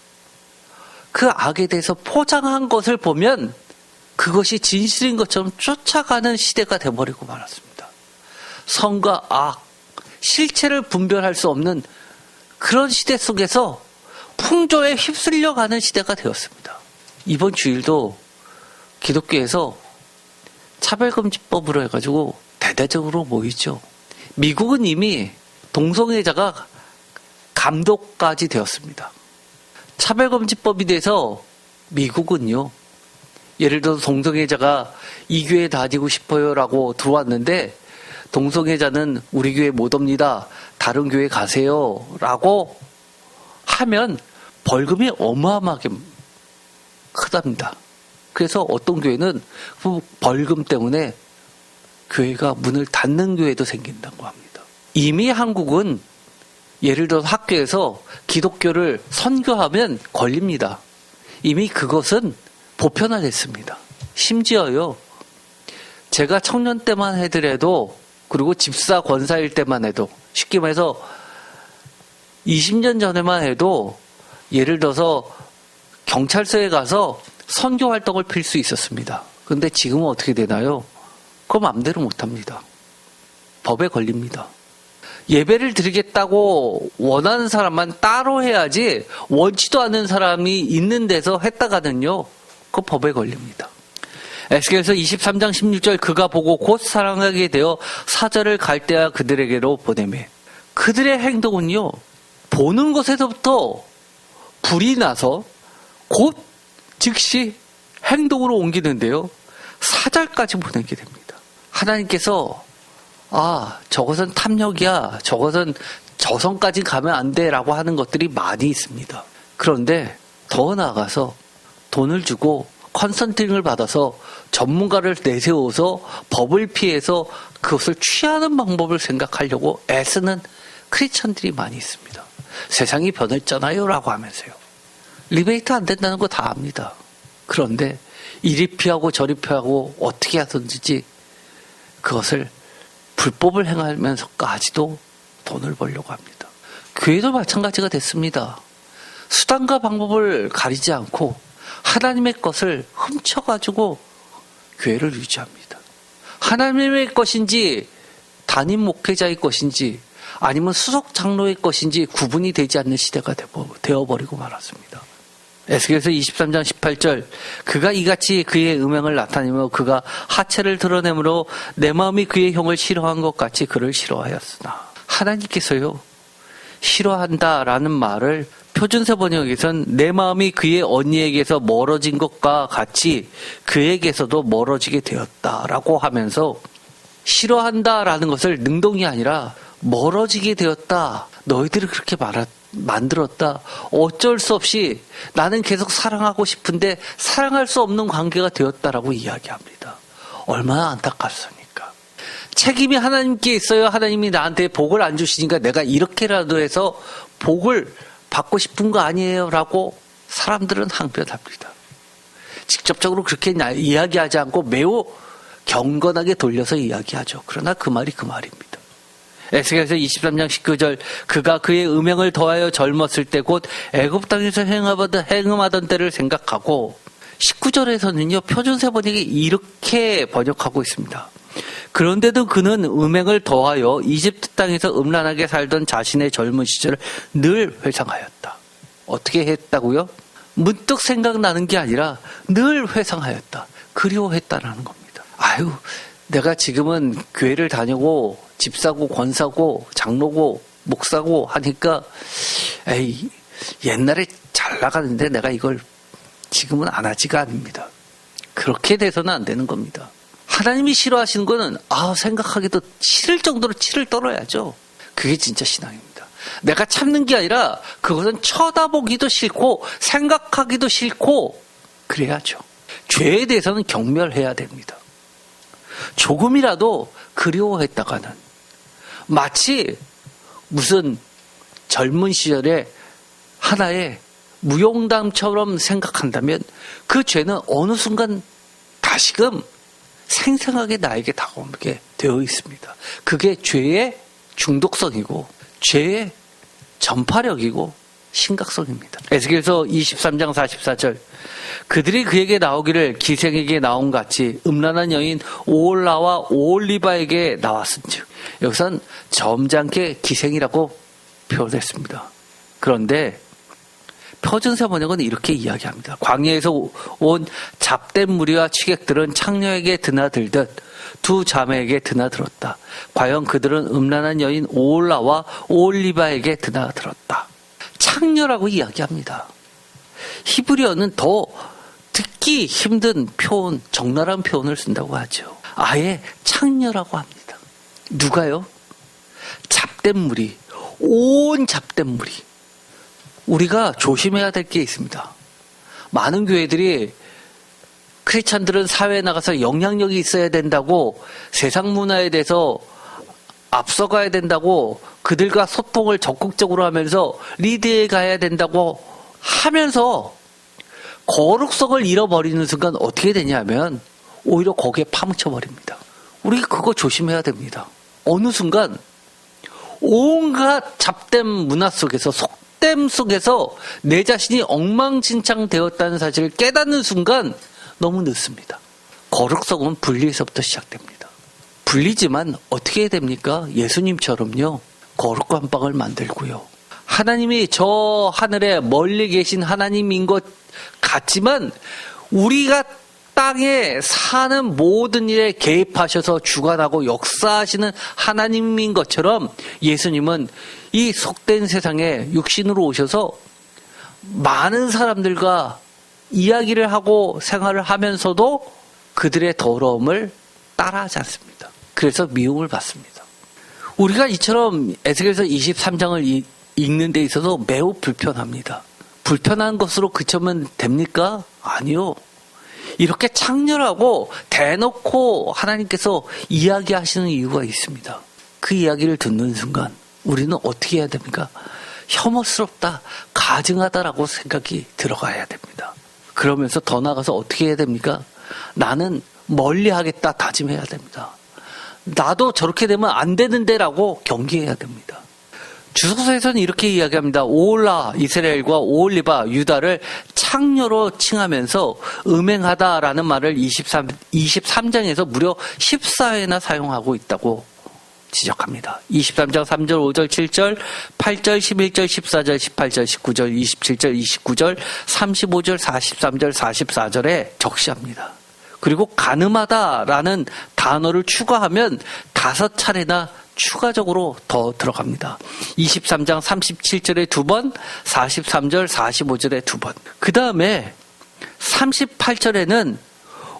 그 악에 대해서 포장한 것을 보면 그것이 진실인 것처럼 쫓아가는 시대가 되어버리고 말았습니다. 선과 악, 실체를 분별할 수 없는 그런 시대 속에서 풍조에 휩쓸려가는 시대가 되었습니다. 이번 주일도 기독교에서 차별금지법으로 해가지고 대대적으로 모이죠. 미국은 이미 동성애자가 감독까지 되었습니다. 차별금지법이 돼서 미국은요, 예를 들어서 동성애자가 이 교회에 다니고 싶어요라고 들어왔는데 동성애자는 우리 교회 못 옵니다. 다른 교회 가세요라고 하면 벌금이 어마어마하게 크답니다. 그래서 어떤 교회는 그 벌금 때문에 교회가 문을 닫는 교회도 생긴다고 합니다. 이미 한국은 예를 들어서 학교에서 기독교를 선교하면 걸립니다. 이미 그것은 보편화됐습니다. 심지어요, 제가 청년 때만 해더라도, 그리고 집사 권사일 때만 해도, 쉽게 말해서 20년 전에만 해도 예를 들어서 경찰서에 가서 선교 활동을 필 수 있었습니다. 그런데 지금은 어떻게 되나요? 그거 마음대로 못합니다. 법에 걸립니다. 예배를 드리겠다고 원하는 사람만 따로 해야지 원치도 않는 사람이 있는 데서 했다가는요, 그 법에 걸립니다. 에스겔서 23장 16절 그가 보고 곧 사랑하게 되어 사절을 갈대아 그들에게로 보내매. 그들의 행동은요, 보는 것에서부터 불이 나서 곧 즉시 행동으로 옮기는데요, 사절까지 보내게 됩니다. 하나님께서 저것은 탐욕이야, 저것은 저성까지 가면 안 돼 라고 하는 것들이 많이 있습니다. 그런데 더 나아가서 돈을 주고 컨설팅을 받아서 전문가를 내세워서 법을 피해서 그것을 취하는 방법을 생각하려고 애쓰는 크리스천들이 많이 있습니다. 세상이 변했잖아요 라고 하면서요. 리베이트 안 된다는 거 다 압니다. 그런데 이리 피하고 저리 피하고 어떻게 하든지 그것을 불법을 행하면서까지도 돈을 벌려고 합니다. 교회도 마찬가지가 됐습니다. 수단과 방법을 가리지 않고 하나님의 것을 훔쳐가지고 교회를 유지합니다. 하나님의 것인지 담임 목회자의 것인지 아니면 수석 장로의 것인지 구분이 되지 않는 시대가 되어버리고 말았습니다. 에스겔서 23장 18절 그가 이같이 그의 음행을 나타내며 그가 하체를 드러내므로 내 마음이 그의 형을 싫어한 것 같이 그를 싫어하였으나. 하나님께서요, 싫어한다라는 말을 표준세 번역에선 내 마음이 그의 언니에게서 멀어진 것과 같이 그에게서도 멀어지게 되었다라고 하면서 싫어한다라는 것을 능동이 아니라 멀어지게 되었다. 너희들이 그렇게 만들었다. 어쩔 수 없이 나는 계속 사랑하고 싶은데 사랑할 수 없는 관계가 되었다라고 이야기합니다. 얼마나 안타깝습니까? 책임이 하나님께 있어요. 하나님이 나한테 복을 안 주시니까 내가 이렇게라도 해서 복을 받고 싶은 거 아니에요? 라고 사람들은 항변합니다. 직접적으로 그렇게 이야기하지 않고 매우 경건하게 돌려서 이야기하죠. 그러나 그 말이 그 말입니다. 에스겔서 23장 19절 그가 그의 음행을 더하여 젊었을 때 곧 애굽 땅에서 행음하던 때를 생각하고 19절에서는요 표준세 번역이 이렇게 번역하고 있습니다. 그런데도 그는 음행을 더하여 이집트 땅에서 음란하게 살던 자신의 젊은 시절을 늘 회상하였다. 어떻게 했다고요? 문득 생각나는 게 아니라 늘 회상하였다. 그리워했다라는 겁니다. 내가 지금은 교회를 다니고 집사고 권사고 장로고 목사고 하니까 옛날에 잘 나가는데 내가 이걸 지금은 안 하지가 아닙니다. 그렇게 돼서는 안 되는 겁니다. 하나님이 싫어하시는 거는 생각하기도 싫을 정도로 치를 떨어야죠. 그게 진짜 신앙입니다. 내가 참는 게 아니라 그것은 쳐다보기도 싫고 생각하기도 싫고 그래야죠. 죄에 대해서는 경멸해야 됩니다. 조금이라도 그리워했다가는 마치 무슨 젊은 시절에 하나의 무용담처럼 생각한다면 그 죄는 어느 순간 다시금 생생하게 나에게 다가오게 되어 있습니다. 그게 죄의 중독성이고 죄의 전파력이고 심각성입니다. 에스겔서 23장 44절 그들이 그에게 나오기를 기생에게 나온 같이 음란한 여인 오홀라와 오홀리바에게 나왔은즉 여기선 점잖게 기생이라고 표현했습니다. 그런데 표준세 번역은 이렇게 이야기합니다. 광야에서 온 잡된 무리와 취객들은 창녀에게 드나들듯 두 자매에게 드나들었다. 과연 그들은 음란한 여인 오홀라와 오홀리바에게 드나들었다. 창녀라고 이야기합니다. 히브리어는 더 듣기 듣기 힘든 표현, 적나라한 표현을 쓴다고 하죠. 아예 창녀라고 합니다. 누가요? 잡된 무리, 온 잡된 무리. 우리가 조심해야 될 게 있습니다. 많은 교회들이 크리스찬들은 사회에 나가서 영향력이 있어야 된다고, 세상 문화에 대해서 앞서가야 된다고, 그들과 소통을 적극적으로 하면서 리드해 가야 된다고 하면서 거룩성을 잃어버리는 순간 어떻게 되냐면 오히려 거기에 파묻혀 버립니다. 우리 그거 조심해야 됩니다. 어느 순간 온갖 잡된 문화 속에서, 속됨 속에서 내 자신이 엉망진창 되었다는 사실을 깨닫는 순간 너무 늦습니다. 거룩성은 분리에서부터 시작됩니다. 분리지만 어떻게 해야 됩니까? 예수님처럼요, 거룩한 빵을 만들고요, 하나님이 저 하늘에 멀리 계신 하나님인 것 같지만 우리가 땅에 사는 모든 일에 개입하셔서 주관하고 역사하시는 하나님인 것처럼 예수님은 이 속된 세상에 육신으로 오셔서 많은 사람들과 이야기를 하고 생활을 하면서도 그들의 더러움을 따라하지 않습니다. 그래서 미움을 받습니다. 우리가 이처럼 에스겔서 23장을 읽는 데 있어서 매우 불편합니다. 불편한 것으로 그쳐면 됩니까? 아니요. 이렇게 창렬하고 대놓고 하나님께서 이야기하시는 이유가 있습니다. 그 이야기를 듣는 순간 우리는 어떻게 해야 됩니까? 혐오스럽다, 가증하다라고 생각이 들어가야 됩니다. 그러면서 더 나아가서 어떻게 해야 됩니까? 나는 멀리 하겠다 다짐해야 됩니다. 나도 저렇게 되면 안 되는데라고 경계해야 됩니다. 주석서에서는 이렇게 이야기합니다. 오홀라 이스라엘과 오홀리바 유다를 창녀로 칭하면서 음행하다라는 말을 23장에서 무려 14회나 사용하고 있다고 지적합니다. 23장 3절, 5절, 7절, 8절, 11절, 14절, 18절, 19절, 27절, 29절, 35절, 43절, 44절에 적시합니다. 그리고 가늠하다라는 단어를 추가하면 5차례나 추가적으로 더 들어갑니다. 23장 37절에 2번, 43절, 45절에 2번. 그 다음에 38절에는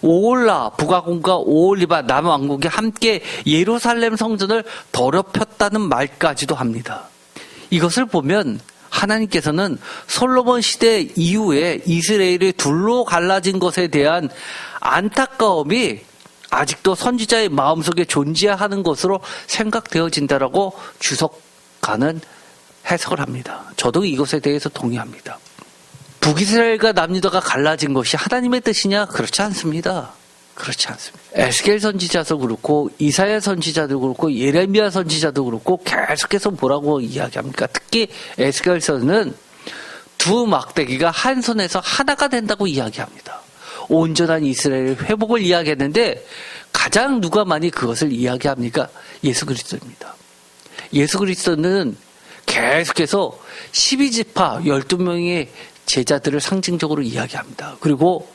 오홀라 북왕국과 오홀리바 남왕국이 함께 예루살렘 성전을 더럽혔다는 말까지도 합니다. 이것을 보면 하나님께서는 솔로몬 시대 이후에 이스라엘이 둘로 갈라진 것에 대한 안타까움이 아직도 선지자의 마음속에 존재하는 것으로 생각되어진다라고 주석가는 해석을 합니다. 저도 이것에 대해서 동의합니다. 북이스라엘과 남유다가 갈라진 것이 하나님의 뜻이냐? 그렇지 않습니다. 그렇지 않습니다. 에스겔 선지자도 그렇고 이사야 선지자도 그렇고 예레미야 선지자도 그렇고 계속해서 뭐라고 이야기합니까? 특히 에스겔서는 두 막대기가 한 손에서 하나가 된다고 이야기합니다. 온전한 이스라엘 회복을 이야기했는데 가장 누가 많이 그것을 이야기합니까? 예수 그리스도입니다. 예수 그리스도는 계속해서 12지파 12명의 제자들을 상징적으로 이야기합니다. 그리고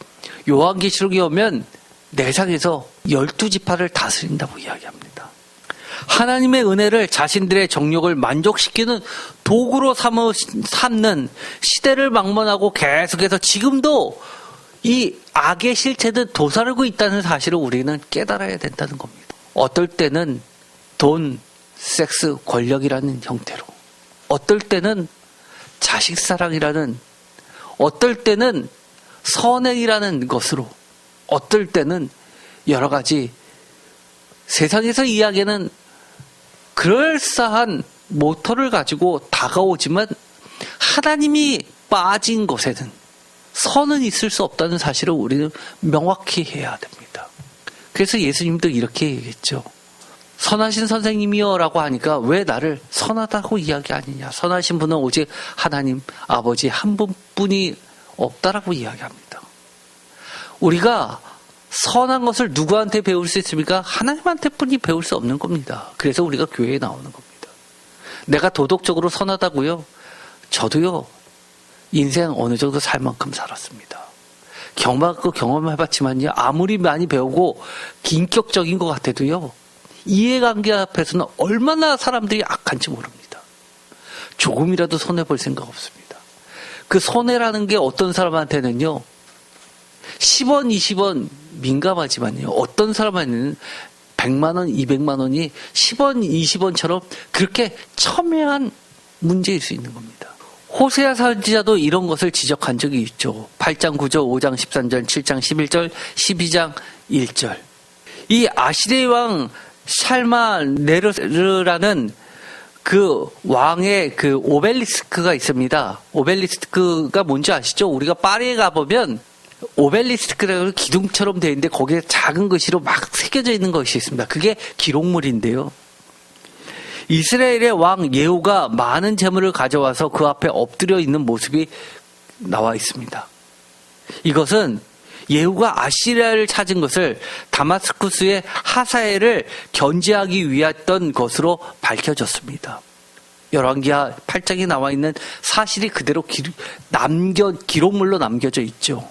요한계시록에 오면 내상에서 12지파를 다스린다고 이야기합니다. 하나님의 은혜를 자신들의 정욕을 만족시키는 도구로 삼는 시대를 막론하고 계속해서 지금도 이 악의 실체는 도사르고 있다는 사실을 우리는 깨달아야 된다는 겁니다. 어떨 때는 돈, 섹스, 권력이라는 형태로, 어떨 때는 자식사랑이라는, 어떨 때는 선행이라는 것으로, 어떨 때는 여러 가지 세상에서 이야기하는 그럴싸한 모토를 가지고 다가오지만 하나님이 빠진 곳에는 선은 있을 수 없다는 사실을 우리는 명확히 해야 됩니다. 그래서 예수님도 이렇게 얘기했죠. 선하신 선생님이여 라고 하니까 왜 나를 선하다고 이야기 아니냐. 선하신 분은 오직 하나님 아버지 한 분뿐이 없다라고 이야기합니다. 우리가 선한 것을 누구한테 배울 수 있습니까? 하나님한테 뿐이 배울 수 없는 겁니다. 그래서 우리가 교회에 나오는 겁니다. 내가 도덕적으로 선하다고요? 저도요, 인생 어느 정도 살 만큼 살았습니다. 경험해봤지만요, 아무리 많이 배우고 인격적인 것 같아도요, 이해관계 앞에서는 얼마나 사람들이 악한지 모릅니다. 조금이라도 손해볼 생각 없습니다. 그 손해라는 게 어떤 사람한테는요, 10원, 20원 민감하지만요. 어떤 사람한테는 100만 원, 200만 원이 10원, 20원처럼 그렇게 첨예한 문제일 수 있는 겁니다. 호세아 선지자도 이런 것을 지적한 적이 있죠. 8장 9절, 5장 13절, 7장 11절, 12장 1절. 이 아시리아 왕 샬마네르라는 그 왕의 그 오벨리스크가 있습니다. 오벨리스크가 뭔지 아시죠? 우리가 파리에 가보면 오벨리스크라고 기둥처럼 되어 있는데 거기에 작은 글씨로 막 새겨져 있는 것이 있습니다. 그게 기록물인데요. 이스라엘의 왕 예후가 많은 재물을 가져와서 그 앞에 엎드려 있는 모습이 나와 있습니다. 이것은 예후가 아시리아를 찾은 것을 다마스쿠스의 하사엘을 견제하기 위했던 것으로 밝혀졌습니다. 열왕기하 8장에 나와 있는 사실이 그대로 기록물로 남겨져 있죠.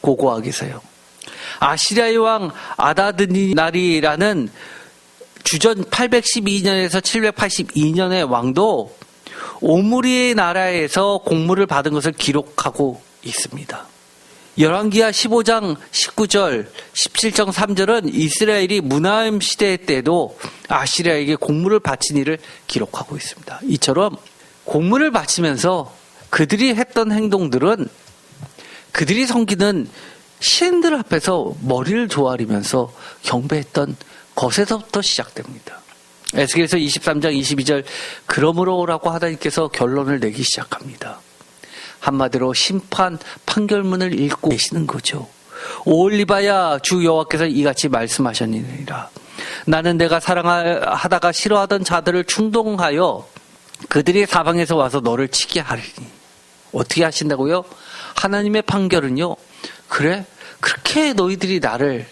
고고하게서요. 아시리아의 왕 아다드니날이라는 주전 812년에서 782년의 왕도 오므리의 나라에서 공물을 받은 것을 기록하고 있습니다. 열왕기하 15장 19절, 17장 3절은 이스라엘이 무나임 시대 때도 아시리아에게 공물을 바친 일을 기록하고 있습니다. 이처럼 공물을 바치면서 그들이 했던 행동들은 그들이 섬기는 신들 앞에서 머리를 조아리면서 경배했던 것에서부터 시작됩니다. 에스겔서 23장 22절 그러므로라고 하나님께서 결론을 내기 시작합니다. 한마디로 심판 판결문을 읽고 계시는 거죠. 오올리바야 주 여호와께서 이같이 말씀하셨느니라. 나는 내가 사랑하다가 싫어하던 자들을 충동하여 그들이 사방에서 와서 너를 치게 하리니. 어떻게 하신다고요? 하나님의 판결은요. 그래? 그렇게 너희들이 나를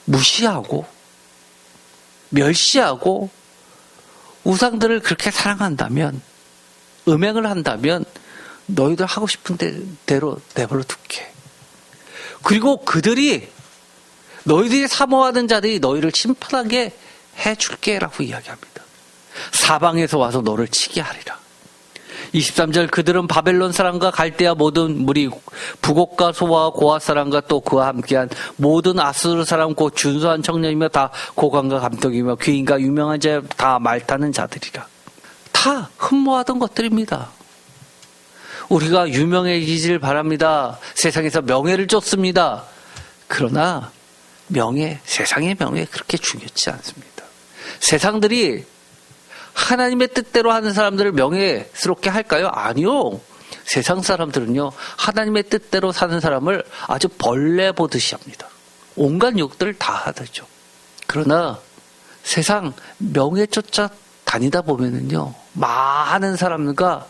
무시하고 멸시하고 우상들을 그렇게 사랑한다면 음행을 한다면 너희들 하고 싶은 대로 내버려 둘게. 그리고 그들이 너희들이 사모하는 자들이 너희를 심판하게 해줄게 라고 이야기합니다. 사방에서 와서 너를 치게 하리라. 23절 그들은 바벨론 사람과 갈대아 모든 무리 북옥과 소와 고아 사람과 또 그와 함께한 모든 아수르 사람 곧 준수한 청년이며 다 고관과 감독이며 귀인과 유명한 자 다 말타는 자들이라. 다 흠모하던 것들입니다. 우리가 유명해지길 바랍니다. 세상에서 명예를 쫓습니다. 그러나 세상의 명예 그렇게 중요치 않습니다. 세상들이 하나님의 뜻대로 하는 사람들을 명예스럽게 할까요? 아니요. 세상 사람들은요, 하나님의 뜻대로 사는 사람을 아주 벌레 보듯이 합니다. 온갖 욕들을 다 하죠. 그러나 세상 명예 쫓아 다니다 보면은요, 많은 사람들과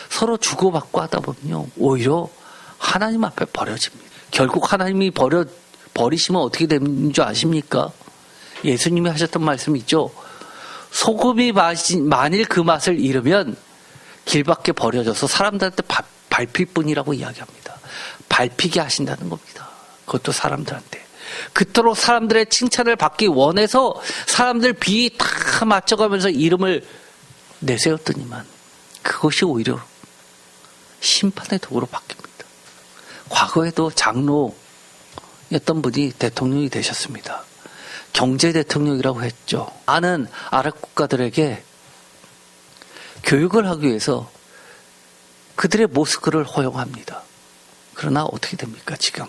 서로 주고받고 하다 보면요, 오히려 하나님 앞에 버려집니다. 결국 하나님이 버리시면 어떻게 되는 줄 아십니까? 예수님이 하셨던 말씀이 있죠. 소금이 만일 그 맛을 잃으면 길밖에 버려져서 사람들한테 밟힐 뿐이라고 이야기합니다. 밟히게 하신다는 겁니다. 그것도 사람들한테. 그토록 사람들의 칭찬을 받기 원해서 사람들 비위 다 맞춰가면서 이름을 내세웠더니만 그것이 오히려 심판의 도구로 바뀝니다. 과거에도 장로였던 분이 대통령이 되셨습니다. 경제 대통령이라고 했죠. 많은 아랍 국가들에게 교육을 하기 위해서 그들의 모스크를 허용합니다. 그러나 어떻게 됩니까? 지금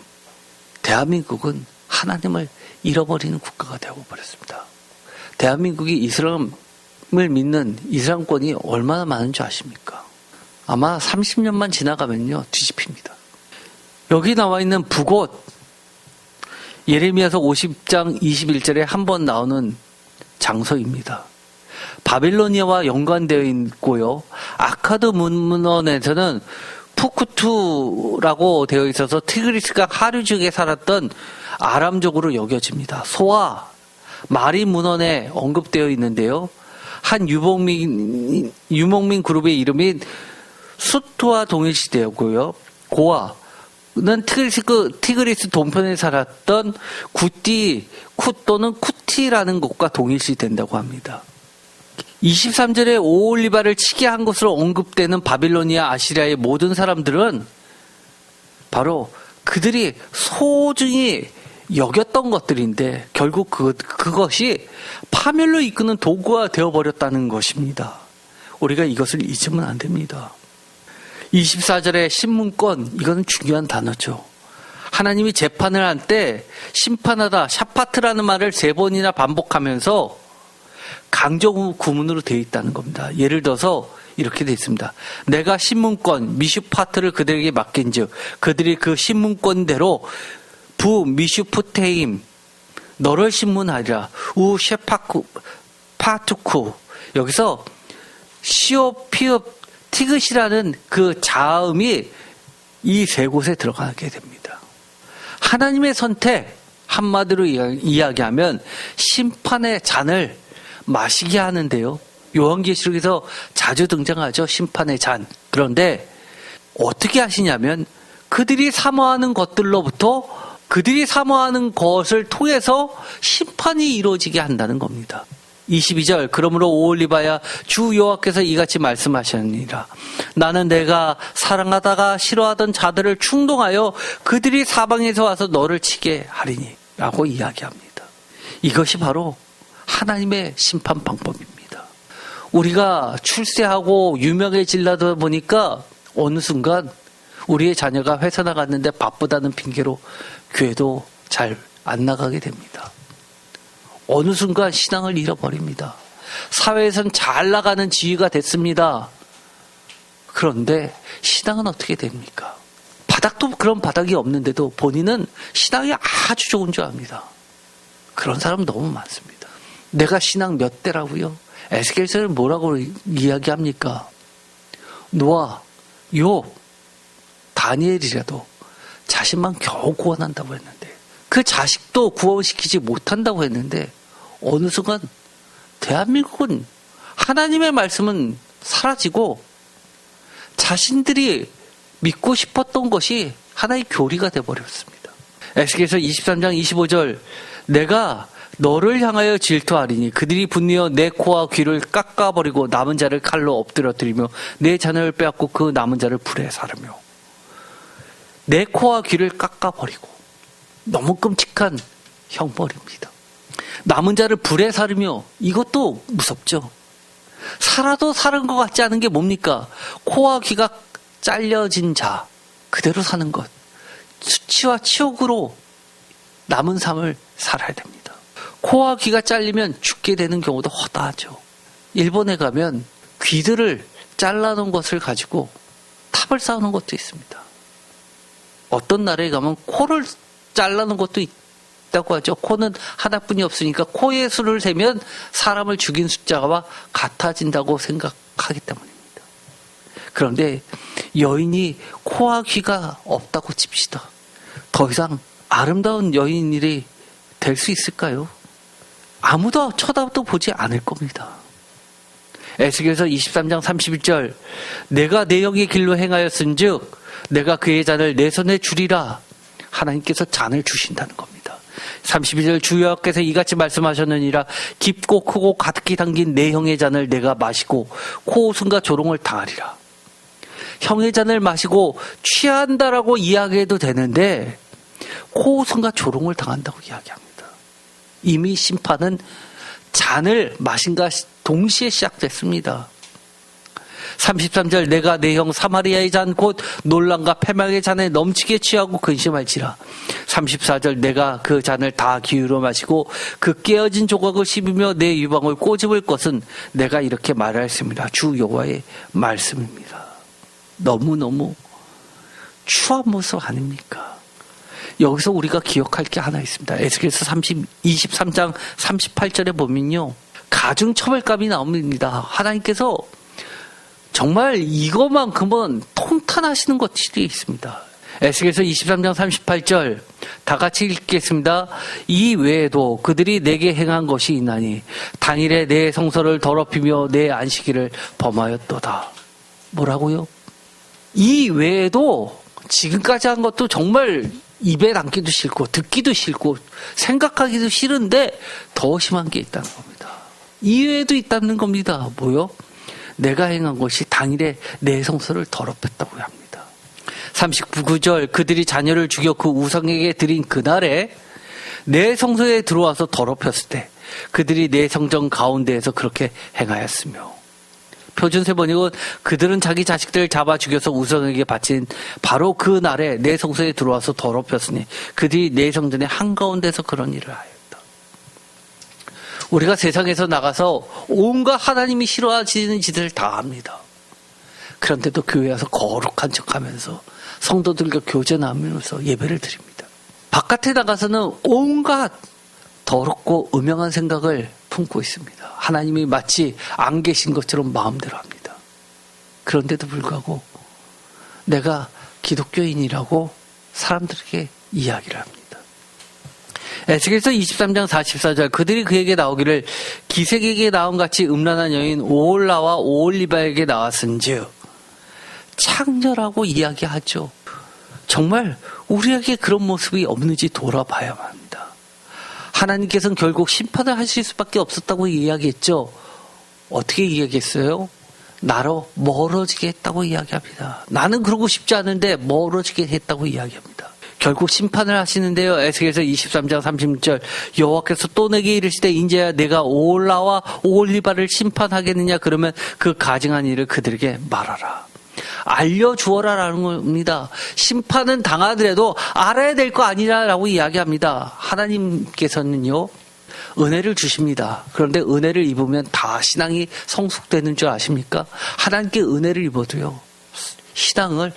대한민국은 하나님을 잃어버리는 국가가 되어버렸습니다. 대한민국이 이슬람을 믿는 이슬람권이 얼마나 많은 줄 아십니까? 아마 30년만 지나가면요 뒤집힙니다. 여기 나와 있는 북옷 예레미야서 50장 21절에 한 번 나오는 장소입니다. 바빌로니아와 연관되어 있고요. 아카드 문헌에서는 푸쿠투라고 되어 있어서 티그리스가 하류 지역에 살았던 아람족으로 여겨집니다. 소아 마리 문헌에 언급되어 있는데요. 한 유목민 그룹의 이름이 수트와 동일시되었고요. 고아는 티그리스 동편에 살았던 쿠 또는 쿠티라는 곳과 동일시 된다고 합니다. 23절에 오올리바를 치게 한 것으로 언급되는 바빌로니아 아시리아의 모든 사람들은 바로 그들이 소중히 여겼던 것들인데 결국 그것이 파멸로 이끄는 도구가 되어버렸다는 것입니다. 우리가 이것을 잊으면 안 됩니다. 24절의 신문권, 이건 중요한 단어죠. 하나님이 재판을 할 때 심판하다, 샤파트라는 말을 3번이나 반복하면서 강조 구문으로 되어 있다는 겁니다. 예를 들어서 이렇게 되어 있습니다. 내가 신문권, 미슈파트를 그들에게 맡긴즉 그들이 그 신문권대로 부 미슈프테임 너를 신문하리라. 우 셰파쿠 파투쿠. 여기서 시오 피읍 티귿이라는 그 자음이 이 3곳에 들어가게 됩니다. 하나님의 선택, 한마디로 이야기하면 심판의 잔을 마시게 하는데요. 요한계시록에서 자주 등장하죠. 심판의 잔. 그런데 어떻게 하시냐면 그들이 사모하는 것들로부터 그들이 사모하는 것을 통해서 심판이 이루어지게 한다는 겁니다. 22절 그러므로 오올리바야 주 여호와께서 이같이 말씀하셨느니라. 나는 내가 사랑하다가 싫어하던 자들을 충동하여 그들이 사방에서 와서 너를 치게 하리니 라고 이야기합니다. 이것이 바로 하나님의 심판 방법입니다. 우리가 출세하고 유명해지려다 보니까 어느 순간 우리의 자녀가 회사 나갔는데 바쁘다는 핑계로 교회도 잘 안 나가게 됩니다. 어느 순간 신앙을 잃어버립니다. 사회에선 잘 나가는 지위가 됐습니다. 그런데 신앙은 어떻게 됩니까? 바닥도 그런 바닥이 없는데도 본인은 신앙이 아주 좋은 줄 압니다. 그런 사람 너무 많습니다. 내가 신앙 몇 대라고요? 에스겔서는 뭐라고 이야기합니까? 노아, 욥, 다니엘이라도 자신만 겨우 구원한다고 했는데 그 자식도 구원시키지 못한다고 했는데 어느 순간 대한민국은 하나님의 말씀은 사라지고 자신들이 믿고 싶었던 것이 하나의 교리가 되어버렸습니다. 에스겔서 23장 25절 내가 너를 향하여 질투하리니 그들이 분리어 내 코와 귀를 깎아버리고 남은 자를 칼로 엎드려뜨리며 내 자녀를 빼앗고 그 남은 자를 불에 사르며 내 코와 귀를 깎아버리고 너무 끔찍한 형벌입니다. 남은 자를 불에 사르며 이것도 무섭죠. 살아도 사는 것 같지 않은 게 뭡니까? 코와 귀가 잘려진 자 그대로 사는 것. 수치와 치욕으로 남은 삶을 살아야 됩니다. 코와 귀가 잘리면 죽게 되는 경우도 허다하죠. 일본에 가면 귀들을 잘라놓은 것을 가지고 탑을 쌓는 것도 있습니다. 어떤 나라에 가면 코를 잘라놓은 것도 있다고 하죠. 코는 하나뿐이 없으니까 코의 수를 세면 사람을 죽인 숫자와 같아진다고 생각하기 때문입니다. 그런데 여인이 코와 귀가 없다고 칩시다. 더 이상 아름다운 여인이 될 수 있을까요? 아무도 쳐다도 보지 않을 겁니다. 에스겔서 23장 31절 내가 내 영의 길로 행하였은즉 내가 그의 잔을 내 손에 주리라. 하나님께서 잔을 주신다는 겁니다. 32절 주 여호와께서 이같이 말씀하셨느니라. 깊고 크고 가득히 담긴 내 형의 잔을 내가 마시고 코웃음과 조롱을 당하리라. 형의 잔을 마시고 취한다라고 이야기해도 되는데 코웃음과 조롱을 당한다고 이야기합니다. 이미 심판은 잔을 마신과 동시에 시작됐습니다. 33절 내가 내 형 사마리아의 잔 곧 놀람과 패망의 잔에 넘치게 취하고 근심할지라. 34절 내가 그 잔을 다 기울여 마시고 그 깨어진 조각을 씹으며 내 유방을 꼬집을 것은 내가 이렇게 말하였습니다. 주 여호와의 말씀입니다. 너무너무 추한 모습 아닙니까? 여기서 우리가 기억할 게 하나 있습니다. 에스겔서 23장 38절에 보면요. 가중처벌감이 나옵니다. 하나님께서 정말 이것만큼은 통탄하시는 것들이 있습니다. 에스겔서 23장 38절 다 같이 읽겠습니다. 이 외에도 그들이 내게 행한 것이 있나니 당일에 내 성소를 더럽히며 내 안식일을 범하였도다. 뭐라고요? 이 외에도 지금까지 한 것도 정말 입에 담기도 싫고 듣기도 싫고 생각하기도 싫은데 더 심한 게 있다는 겁니다. 이 외에도 있다는 겁니다. 뭐요? 내가 행한 것이 당일에 내 성소를 더럽혔다고 합니다. 39절 그들이 자녀를 죽여 그 우상에게 드린 그날에 내 성소에 들어와서 더럽혔을 때 그들이 내 성전 가운데에서 그렇게 행하였으며 표준세 번역은 그들은 자기 자식들을 잡아 죽여서 우상에게 바친 바로 그 날에 내 성소에 들어와서 더럽혔으니 그들이 내 성전의 한가운데서 그런 일을 하였다. 우리가 세상에서 나가서 온갖 하나님이 싫어하시는 짓을 다 합니다. 그런데도 교회 와서 거룩한 척하면서 성도들과 교제나누면서 예배를 드립니다. 바깥에 나가서는 온갖 더럽고 음흉한 생각을 품고 있습니다. 하나님이 마치 안 계신 것처럼 마음대로 합니다. 그런데도 불구하고 내가 기독교인이라고 사람들에게 이야기를 합니다. 에스겔서 23장 44절 그들이 그에게 나오기를 기색에게 나온 같이 음란한 여인 오홀라와 오홀리바에게 나왔은즉 창녀라고 이야기하죠. 정말 우리에게 그런 모습이 없는지 돌아봐야만 합니다. 하나님께서는 결국 심판을 하실 수밖에 없었다고 이야기했죠. 어떻게 이야기했어요? 나로 멀어지게 했다고 이야기합니다. 나는 그러고 싶지 않은데 멀어지게 했다고 이야기합니다. 결국 심판을 하시는데요. 에스겔서 23장 36절 여호와께서 또 내게 이르시되 인제야 내가 오홀라와 오홀리바를 심판하겠느냐 그러면 그 가증한 일을 그들에게 말하라. 알려주어라라는 겁니다. 심판은 당하더라도 알아야 될 거 아니라라고 이야기합니다. 하나님께서는요 은혜를 주십니다. 그런데 은혜를 입으면 다 신앙이 성숙되는 줄 아십니까? 하나님께 은혜를 입어도요 신앙을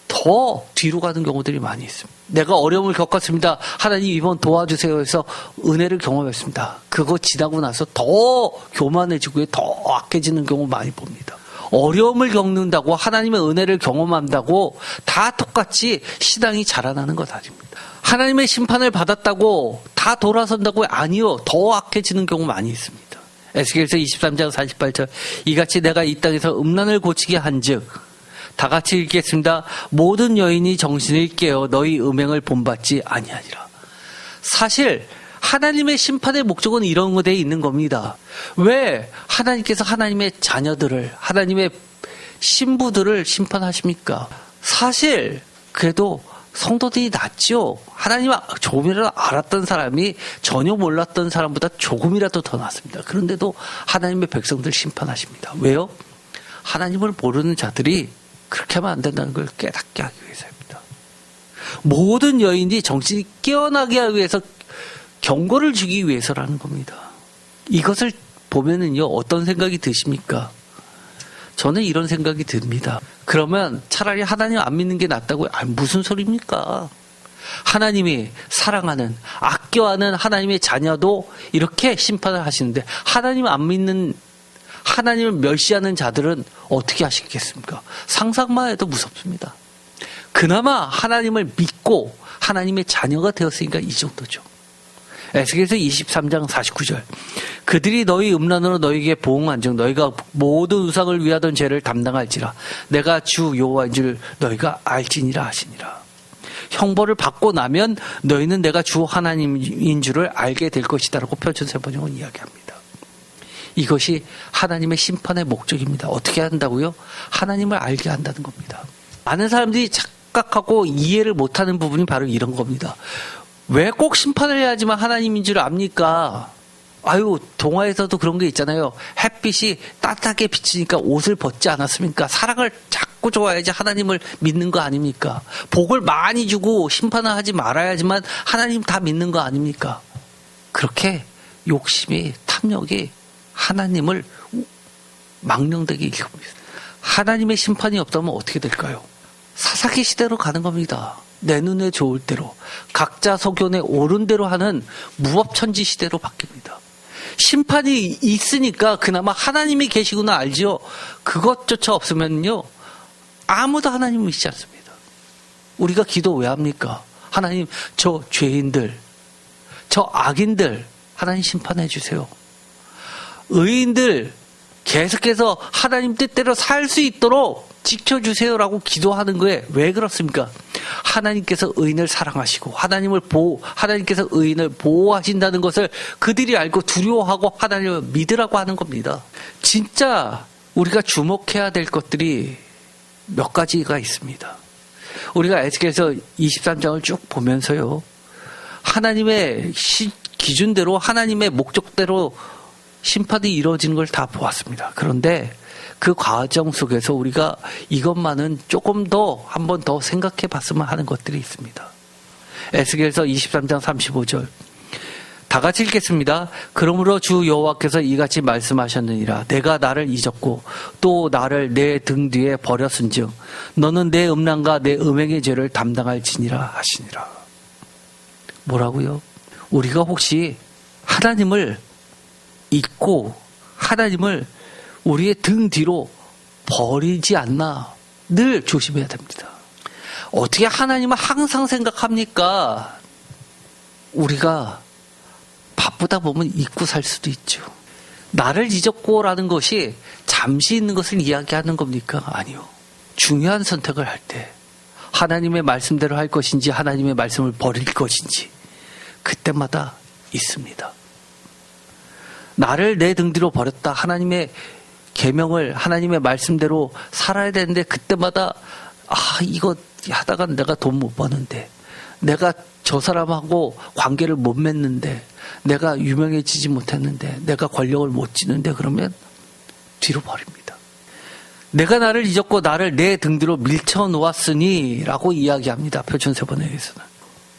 더 뒤로 가는 경우들이 많이 있습니다. 내가 어려움을 겪었습니다. 하나님 이번 도와주세요 해서 은혜를 경험했습니다. 그거 지나고 나서 더 교만해지고 더 악해지는 경우 많이 봅니다. 어려움을 겪는다고 하나님의 은혜를 경험한다고 다 똑같이 신앙이 자라나는 것 아닙니다. 하나님의 심판을 받았다고 다 돌아선다고 아니요. 더 악해지는 경우 많이 있습니다. 에스겔서 23장 48절 이같이 내가 이 땅에서 음란을 고치게 한즉 다 같이 읽겠습니다. 모든 여인이 정신을 깨어 너희 음행을 본받지 아니하니라. 사실 하나님의 심판의 목적은 이런 것에 있는 겁니다. 왜 하나님께서 하나님의 자녀들을 하나님의 신부들을 심판하십니까? 사실 그래도 성도들이 낫죠. 하나님 조금이라도 알았던 사람이 전혀 몰랐던 사람보다 조금이라도 더 낫습니다. 그런데도 하나님의 백성들 심판하십니다. 왜요? 하나님을 모르는 자들이 그렇게 하면 안 된다는 걸 깨닫게 하기 위해서입니다. 모든 여인이 정신이 깨어나게 하기 위해서 경고를 주기 위해서라는 겁니다. 이것을 보면은요 어떤 생각이 드십니까? 저는 이런 생각이 듭니다. 그러면 차라리 하나님 안 믿는 게 낫다고요? 무슨 소리입니까? 하나님이 사랑하는 아껴하는 하나님의 자녀도 이렇게 심판을 하시는데 하나님 안 믿는 하나님을 멸시하는 자들은 어떻게 하시겠습니까? 상상만 해도 무섭습니다. 그나마 하나님을 믿고 하나님의 자녀가 되었으니까 이 정도죠. 에스겔서 23장 49절 그들이 너희 음란으로 너희에게 보응한즉 너희가 모든 우상을 위하던 죄를 담당할지라 내가 주 여호와인 줄 너희가 알지니라 하시니라. 형벌을 받고 나면 너희는 내가 주 하나님인 줄을 알게 될 것이다 라고 표준세 번역은 이야기합니다. 이것이 하나님의 심판의 목적입니다. 어떻게 한다고요? 하나님을 알게 한다는 겁니다. 많은 사람들이 착각하고 이해를 못하는 부분이 바로 이런 겁니다. 왜 꼭 심판을 해야지만 하나님인 줄 압니까? 동화에서도 그런 게 있잖아요. 햇빛이 따뜻하게 비치니까 옷을 벗지 않았습니까? 사랑을 자꾸 좋아해야지 하나님을 믿는 거 아닙니까? 복을 많이 주고 심판을 하지 말아야지만 하나님 다 믿는 거 아닙니까? 그렇게 욕심이 탐욕이 하나님을 망령되게 일으킵니다. 하나님의 심판이 없다면 어떻게 될까요? 사사기 시대로 가는 겁니다. 내 눈에 좋을 대로 각자 소견에 옳은 대로 하는 무법천지 시대로 바뀝니다. 심판이 있으니까 그나마 하나님이 계시구나 알지요. 그것조차 없으면요 아무도 하나님을 믿지 않습니다. 우리가 기도 왜 합니까? 하나님 저 죄인들 저 악인들 하나님 심판해 주세요. 의인들 계속해서 하나님 뜻대로 살 수 있도록 지켜주세요라고 기도하는 거에 왜 그렇습니까? 하나님께서 의인을 사랑하시고 하나님께서 의인을 보호하신다는 것을 그들이 알고 두려워하고 하나님을 믿으라고 하는 겁니다. 진짜 우리가 주목해야 될 것들이 몇 가지가 있습니다. 우리가 에스겔서 23장을 쭉 보면서요. 하나님의 기준대로 하나님의 목적대로 심판이 이루어지는 걸 다 보았습니다. 그런데 그 과정 속에서 우리가 이것만은 조금 더 한 번 더 생각해 봤으면 하는 것들이 있습니다. 에스겔서 23장 35절 다 같이 읽겠습니다. 그러므로 주 여호와께서 이같이 말씀하셨느니라. 내가 나를 잊었고 또 나를 내 등 뒤에 버렸은즉 너는 내 음란과 내 음행의 죄를 담당할지니라 하시니라. 뭐라고요? 우리가 혹시 하나님을 잊고 하나님을 우리의 등 뒤로 버리지 않나 늘 조심해야 됩니다. 어떻게 하나님을 항상 생각합니까? 우리가 바쁘다 보면 잊고 살 수도 있죠. 나를 잊었고라는 것이 잠시 있는 것을 이야기하는 겁니까? 아니요. 중요한 선택을 할 때 하나님의 말씀대로 할 것인지 하나님의 말씀을 버릴 것인지 그때마다 있습니다. 나를 내 등 뒤로 버렸다. 하나님의 계명을 하나님의 말씀대로 살아야 되는데 그때마다 이거 하다가 내가 돈 못 버는데 내가 저 사람하고 관계를 못 맺는데 내가 유명해지지 못했는데 내가 권력을 못 쥐는데 그러면 뒤로 버립니다. 내가 나를 잊었고 나를 내 등 뒤로 밀쳐놓았으니 라고 이야기합니다. 표준세번역에서는.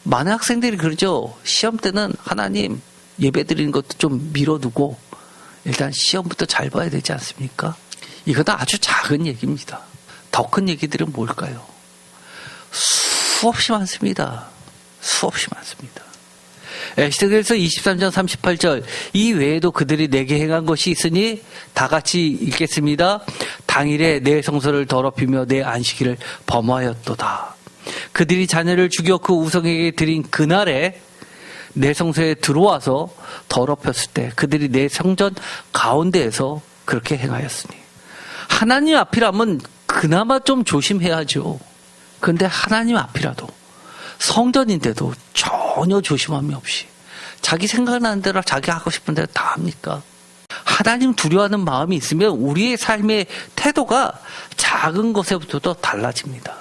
많은 학생들이 그러죠. 시험 때는 하나님 예배 드리는 것도 좀 미뤄두고 일단 시험부터 잘 봐야 되지 않습니까? 이거는 아주 작은 얘기입니다. 더 큰 얘기들은 뭘까요? 수없이 많습니다. 수없이 많습니다. 에스겔서 23장 38절 이 외에도 그들이 내게 행한 것이 있으니 다 같이 읽겠습니다. 당일에 내 성소를 더럽히며 내 안식일을 범하였도다. 그들이 자녀를 죽여 그 우상에게 드린 그날에 내 성소에 들어와서 더럽혔을 때 그들이 내 성전 가운데에서 그렇게 행하였으니 하나님 앞이라면 그나마 좀 조심해야죠. 그런데 하나님 앞이라도 성전인데도 전혀 조심함이 없이 자기 생각나는 대로 자기 하고 싶은 대로 다 합니까? 하나님 두려워하는 마음이 있으면 우리의 삶의 태도가 작은 것에부터도 달라집니다.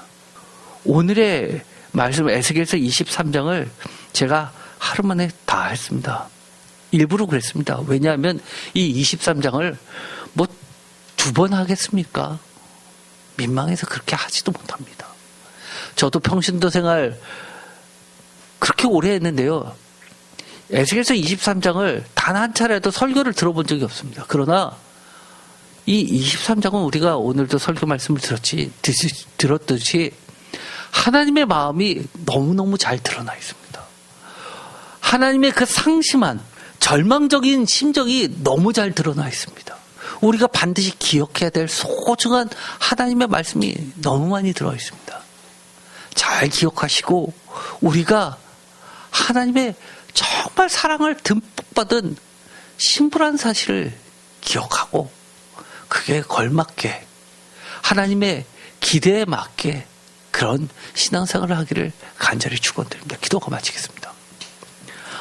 오늘의 말씀 에스겔서 23장을 제가 하루 만에 다 했습니다. 일부러 그랬습니다. 왜냐하면 이 23장을 뭐 2번 하겠습니까? 민망해서 그렇게 하지도 못합니다. 저도 평신도 생활 그렇게 오래 했는데요. 에스겔서 23장을 단 한 차례도 설교를 들어본 적이 없습니다. 그러나 이 23장은 우리가 오늘도 설교 말씀을 들었듯이 하나님의 마음이 너무너무 잘 드러나 있습니다. 하나님의 그 상심한 절망적인 심정이 너무 잘 드러나 있습니다. 우리가 반드시 기억해야 될 소중한 하나님의 말씀이 너무 많이 들어 있습니다. 잘 기억하시고 우리가 하나님의 정말 사랑을 듬뿍 받은 신부란 사실을 기억하고 그게 걸맞게 하나님의 기대에 맞게 그런 신앙생활을 하기를 간절히 축원드립니다. 기도가 마치겠습니다.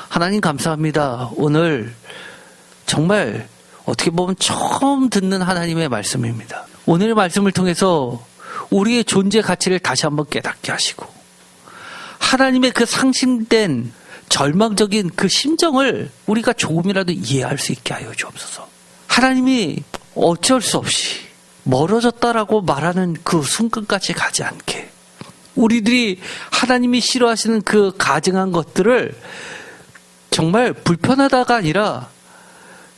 하나님 감사합니다. 오늘 정말 어떻게 보면 처음 듣는 하나님의 말씀입니다. 오늘의 말씀을 통해서 우리의 존재 가치를 다시 한번 깨닫게 하시고 하나님의 그 상심된 절망적인 그 심정을 우리가 조금이라도 이해할 수 있게 하여 주옵소서. 하나님이 어쩔 수 없이 멀어졌다라고 말하는 그 순간까지 가지 않게 우리들이 하나님이 싫어하시는 그 가증한 것들을 정말 불편하다가 아니라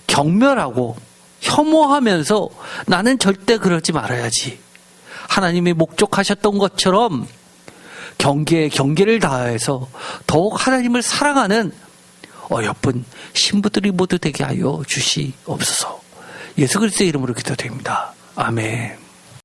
경멸하고 혐오하면서 나는 절대 그러지 말아야지. 하나님이 목적하셨던 것처럼 경계에 경계를 다해서 더욱 하나님을 사랑하는 어여쁜 신부들이 모두 되게 하여 주시옵소서. 예수 그리스도의 이름으로 기도드립니다. 아멘.